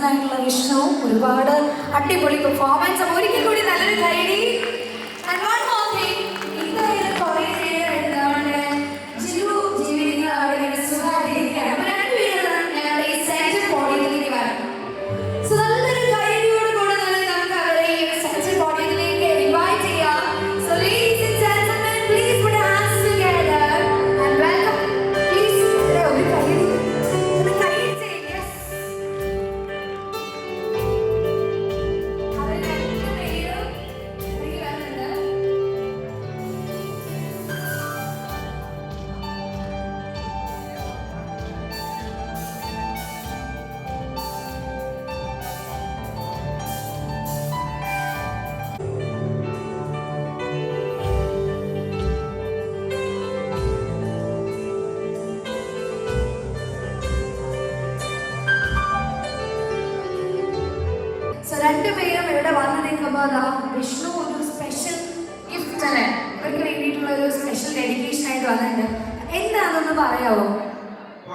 Speaker 10: സ്നേഹിതനായിട്ടുള്ള വിഷ്ണു ഒരുപാട് അടിപൊളി പെർഫോമൻസ്. ഒരിക്കൽ കൂടി നല്ലൊരു കൈഡി. And one more thing, ഇന്നലെ കുറേ പേരുണ്ട് നമ്മുടെ ജിലു ജീവിക്കുന്ന അവിടെ സുഖമായിട്ടിരിക്കുകയാണ്. അപ്പോൾ രണ്ടുപേരും ഞങ്ങളുടെ ഈ സെൻട്രൽ പോഡിയത്തിലേക്ക് വരണം. സോ നല്ലൊരു കൈഡിയോട് കൂടെ തന്നെ നമുക്ക് അവരെ ഈ സെൻട്രൽ പോഡിയത്തിലേക്ക് ഇൻവൈറ്റ് ചെയ്യാം. So ladies and gentlemen, please put your hands together and welcome. Please ഒരു കൈഡി. ഒരു കൈഡി ചെയ്യ്. Yes. അവർ രണ്ടുപേരും ഇറങ്ങി വരുന്നുണ്ട്. സോ രണ്ടുപേരും ഇവിടെ വന്ന് നിൽക്കുമ്പോൾ വിഷ്ണു ഒരു സ്പെഷ്യൽ ഗിഫ്റ്റ് അല്ലേ ഇവർക്ക് വേണ്ടിയിട്ടുള്ള ഒരു സ്പെഷ്യൽ ഡെഡിക്കേഷൻ ആയിട്ട് വന്നിട്ടുണ്ട്. എന്താണെന്നൊന്ന് പറയാമോ?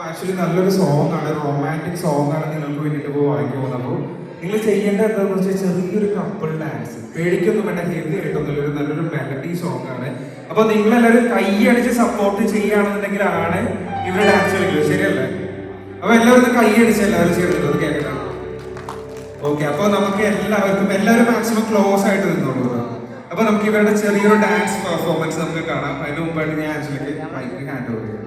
Speaker 6: ആക്ച്വലി നല്ലൊരു സോങ് ആണ്, റൊമാൻറ്റിക് സോങ് ആണ് നിങ്ങൾക്ക് വേണ്ടിയിട്ട് ഇപ്പോൾ വാങ്ങിക്കാൻ പോകുന്നത്. നിങ്ങൾ ചെയ്യേണ്ട എന്താണെന്ന് വെച്ചാൽ ചെറിയൊരു കപ്പിൾ ഡാൻസ്, പേടിക്കൊന്നും വേണ്ട, ഹെവി ആയിട്ടൊന്നുമില്ല, ഒരു നല്ലൊരു മെലഡി സോങ് ആണ്. അപ്പോൾ നിങ്ങളെല്ലാവരും കൈയടിച്ച് സപ്പോർട്ട് ചെയ്യുകയാണെന്നുണ്ടെങ്കിലാണ് ഇവർ ഡാൻസ് കളിക്കുന്നത്, ശരിയല്ലേ? അപ്പോൾ എല്ലാവരും കൈയടിച്ച് എല്ലാവരും ചെയ്തിട്ട് കേൾക്കണം. ഓക്കെ, അപ്പോൾ നമുക്ക് എല്ലാവരും മാക്സിമം ക്ലോസ് ആയിട്ട് നിന്നോളൂ. അപ്പോൾ നമുക്ക് ഇവരുടെ ചെറിയൊരു ഡാൻസ് പെർഫോമൻസ് നമുക്ക് കാണാം. അതിന് മുമ്പായിട്ട് ഞാൻ ആക്ച്വലിക്ക് മൈക്ക് ഹാൻഡ് ഓവർ ചെയ്യാം.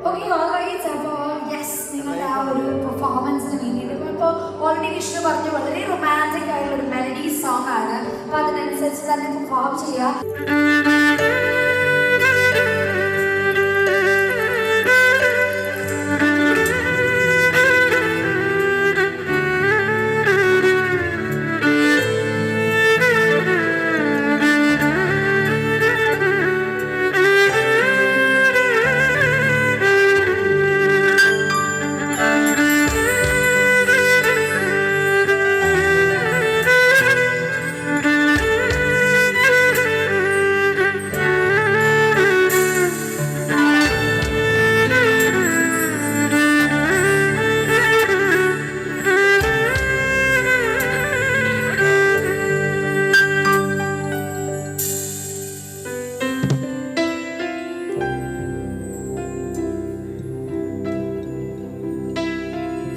Speaker 10: Okay, alright. അപ്പോൾ യെസ്, നിങ്ങളുടെ ആ ഒരു പെർഫോമൻസിന് വേണ്ടിയിട്ട് ഇപ്പോൾ ഓൾറെഡി വിഷ്ണു പറഞ്ഞു വളരെ റൊമാൻറ്റിക് ആയിട്ടുള്ള ഒരു മെലഡി സോങ് ആണ്. അപ്പോൾ അതിനനുസരിച്ച് തന്നെ പെർഫോം ചെയ്യാം.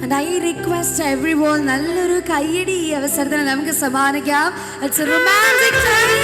Speaker 10: And I request everyone നല്ലൊരു കൈയടി ഈ അവസരത്തിൽ നമുക്ക് സമ്മാനിക്കാം. It's a romantic time.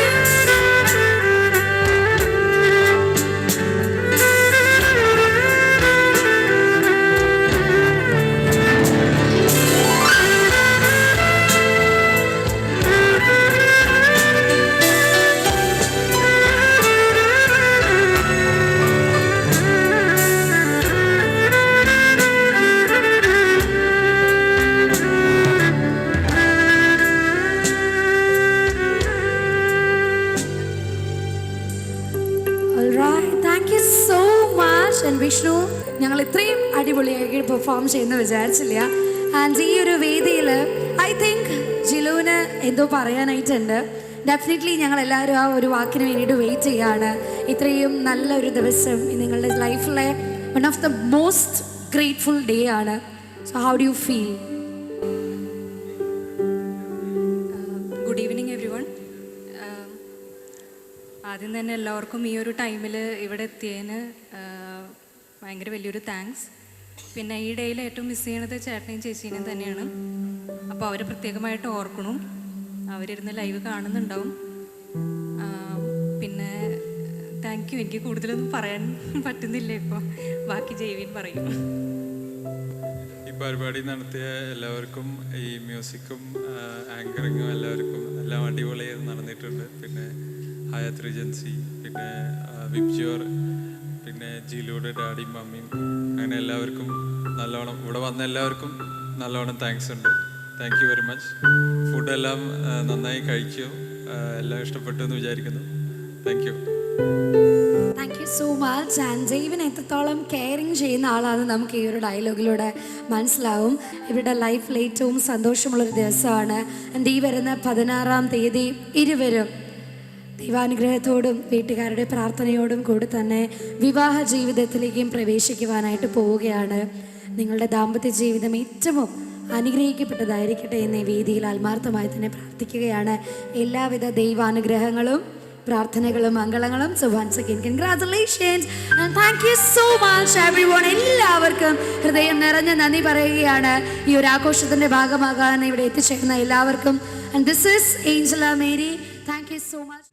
Speaker 10: Vishnu ഞങ്ങൾ ഇത്രയും അടിപൊളിയായി പെർഫോം ചെയ്യുന്ന വിചാരിച്ചില്ല. ആൻഡ് ഈ ഒരു വേദിയിൽ ഐ തിങ്ക് ജിലുവിന് എന്തോ പറയാനായിട്ടുണ്ട്. ഡെഫിനറ്റ്ലി ഞങ്ങൾ എല്ലാവരും ആ ഒരു വാക്കിന് വേണ്ടിയിട്ട് വെയിറ്റ് ചെയ്യാണ്. ഇത്രയും നല്ലൊരു ദിവസം നിങ്ങളുടെ ലൈഫിലെ one of the most grateful day ആണ്. So how do you feel?
Speaker 8: Good evening everyone. ആദ്യം തന്നെ എല്ലാവർക്കും ഈ ഒരു ടൈമിൽ ഇവിടെ എത്തിയതിന് ഭയങ്കര വലിയൊരു താങ്ക്സ്. പിന്നെ ഈ ഡേയിൽ ഏറ്റവും മിസ് ചെയ്യണത് ചേട്ടനെയും ചേച്ചീനെയും തന്നെയാണ്. അപ്പോൾ അവർ പ്രത്യേകമായിട്ട് ഓർക്കണം. അവരിരുന്ന് ലൈവ് കാണുന്നുണ്ടാവും. പിന്നെ താങ്ക് യു. എനിക്ക് കൂടുതലൊന്നും പറയാൻ പറ്റുന്നില്ല ഇപ്പോൾ. ബാക്കി ജൈവീൻ പറയും.
Speaker 12: ഈ പരിപാടി നടത്തിയ എല്ലാവർക്കും, ഈ മ്യൂസിക്കും ആങ്കറിങ്ങും എല്ലാവർക്കും എല്ലാം അടിപൊളിയായി നടന്നിട്ടുണ്ട്. പിന്നെ ഹയാത്ത് റിജൻസി, പിന്നെ വിബ്ജിയോർ, പിന്നെ ജിലുയുടെ ഡാഡിയും മമ്മിയും, അങ്ങനെ എല്ലാവർക്കും നല്ലോണം ഇവിടെ വന്ന എല്ലാവർക്കും നല്ലോണം താങ്ക്സ് ഉണ്ട്. Thank you very much. ഫുഡെല്ലാം നന്നായി കഴിച്ചു, എല്ലാം ഇഷ്ടപ്പെട്ടു എന്ന് വിചാരിക്കുന്നു. Thank you.
Speaker 10: Thank you so much. And Jaivin എത്രത്തോളം കെയറിങ് ചെയ്യുന്ന ആളാണെന്ന് നമുക്ക് ഈ ഒരു ഡയലോഗിലൂടെ മനസ്സിലാവും. ഇവരുടെ ലൈഫിൽ ഏറ്റവും സന്തോഷമുള്ളൊരു ദിവസമാണ്. ആൻഡ് ഈ വരുന്ന 16-ാം തീയതി ഇരുവരും ദൈവാനുഗ്രഹത്തോടും വീട്ടുകാരുടെ പ്രാർത്ഥനയോടും കൂടി തന്നെ വിവാഹ ജീവിതത്തിലേക്കും പ്രവേശിക്കുവാനായിട്ട് പോവുകയാണ്. നിങ്ങളുടെ ദാമ്പത്യ ജീവിതം ഏറ്റവും അനുഗ്രഹിക്കപ്പെട്ടതായിരിക്കട്ടെ എന്ന വേദിയിൽ ആത്മാർത്ഥമായി തന്നെ പ്രാർത്ഥിക്കുകയാണ്. എല്ലാവിധ ദൈവാനുഗ്രഹങ്ങളും പ്രാർത്ഥനകളും മംഗളങ്ങളും. So once again congratulations and thank you so much everyone. എല്ലാവർക്കും ഹൃദയം നിറഞ്ഞ നന്ദി പറയുകയാണ് ഈ ഒരു ആഘോഷത്തിന്റെ ഭാഗമാകാൻ ഇവിടെ എത്തിച്ചേർന്ന എല്ലാവർക്കും. And this is Angela Mary. Thank you so much.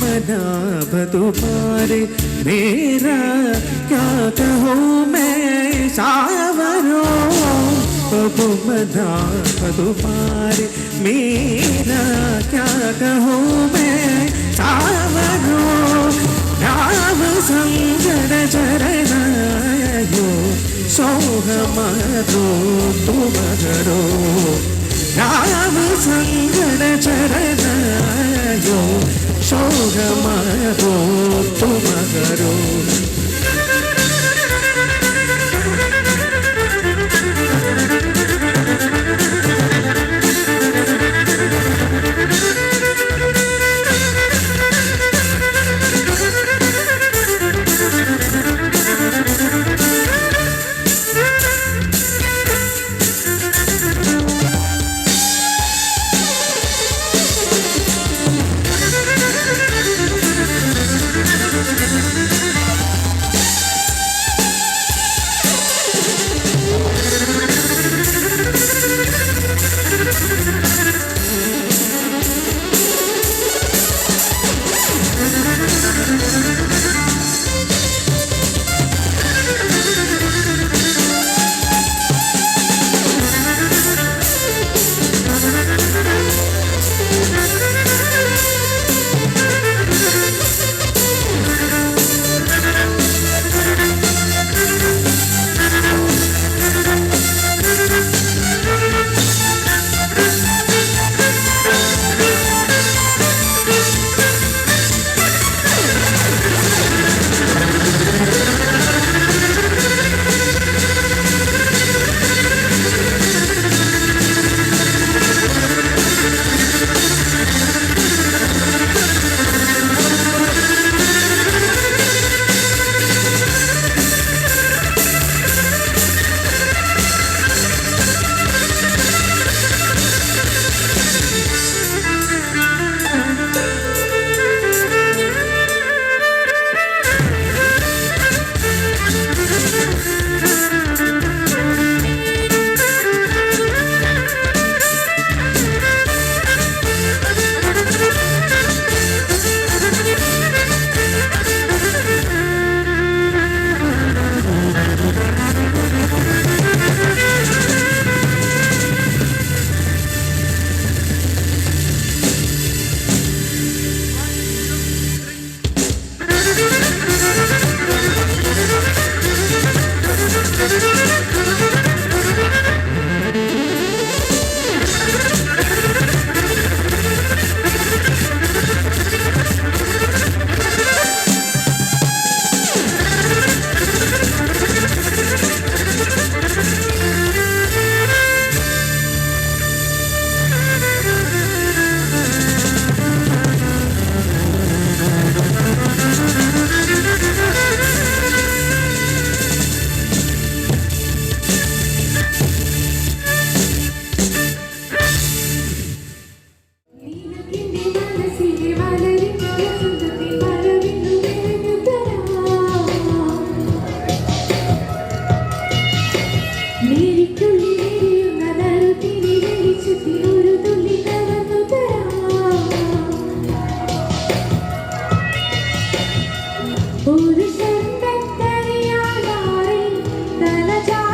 Speaker 5: मनाभ तुम्हारे मेरा क्या कहूँ मैं सावरो मनाभ तुम्हारे मेरा क्या कहूँ मैं सावरो राम संगड़ चरणायो सोहमरो तुमरो राम संगड़ चरणायो सोहमरो तुमरो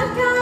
Speaker 9: I've got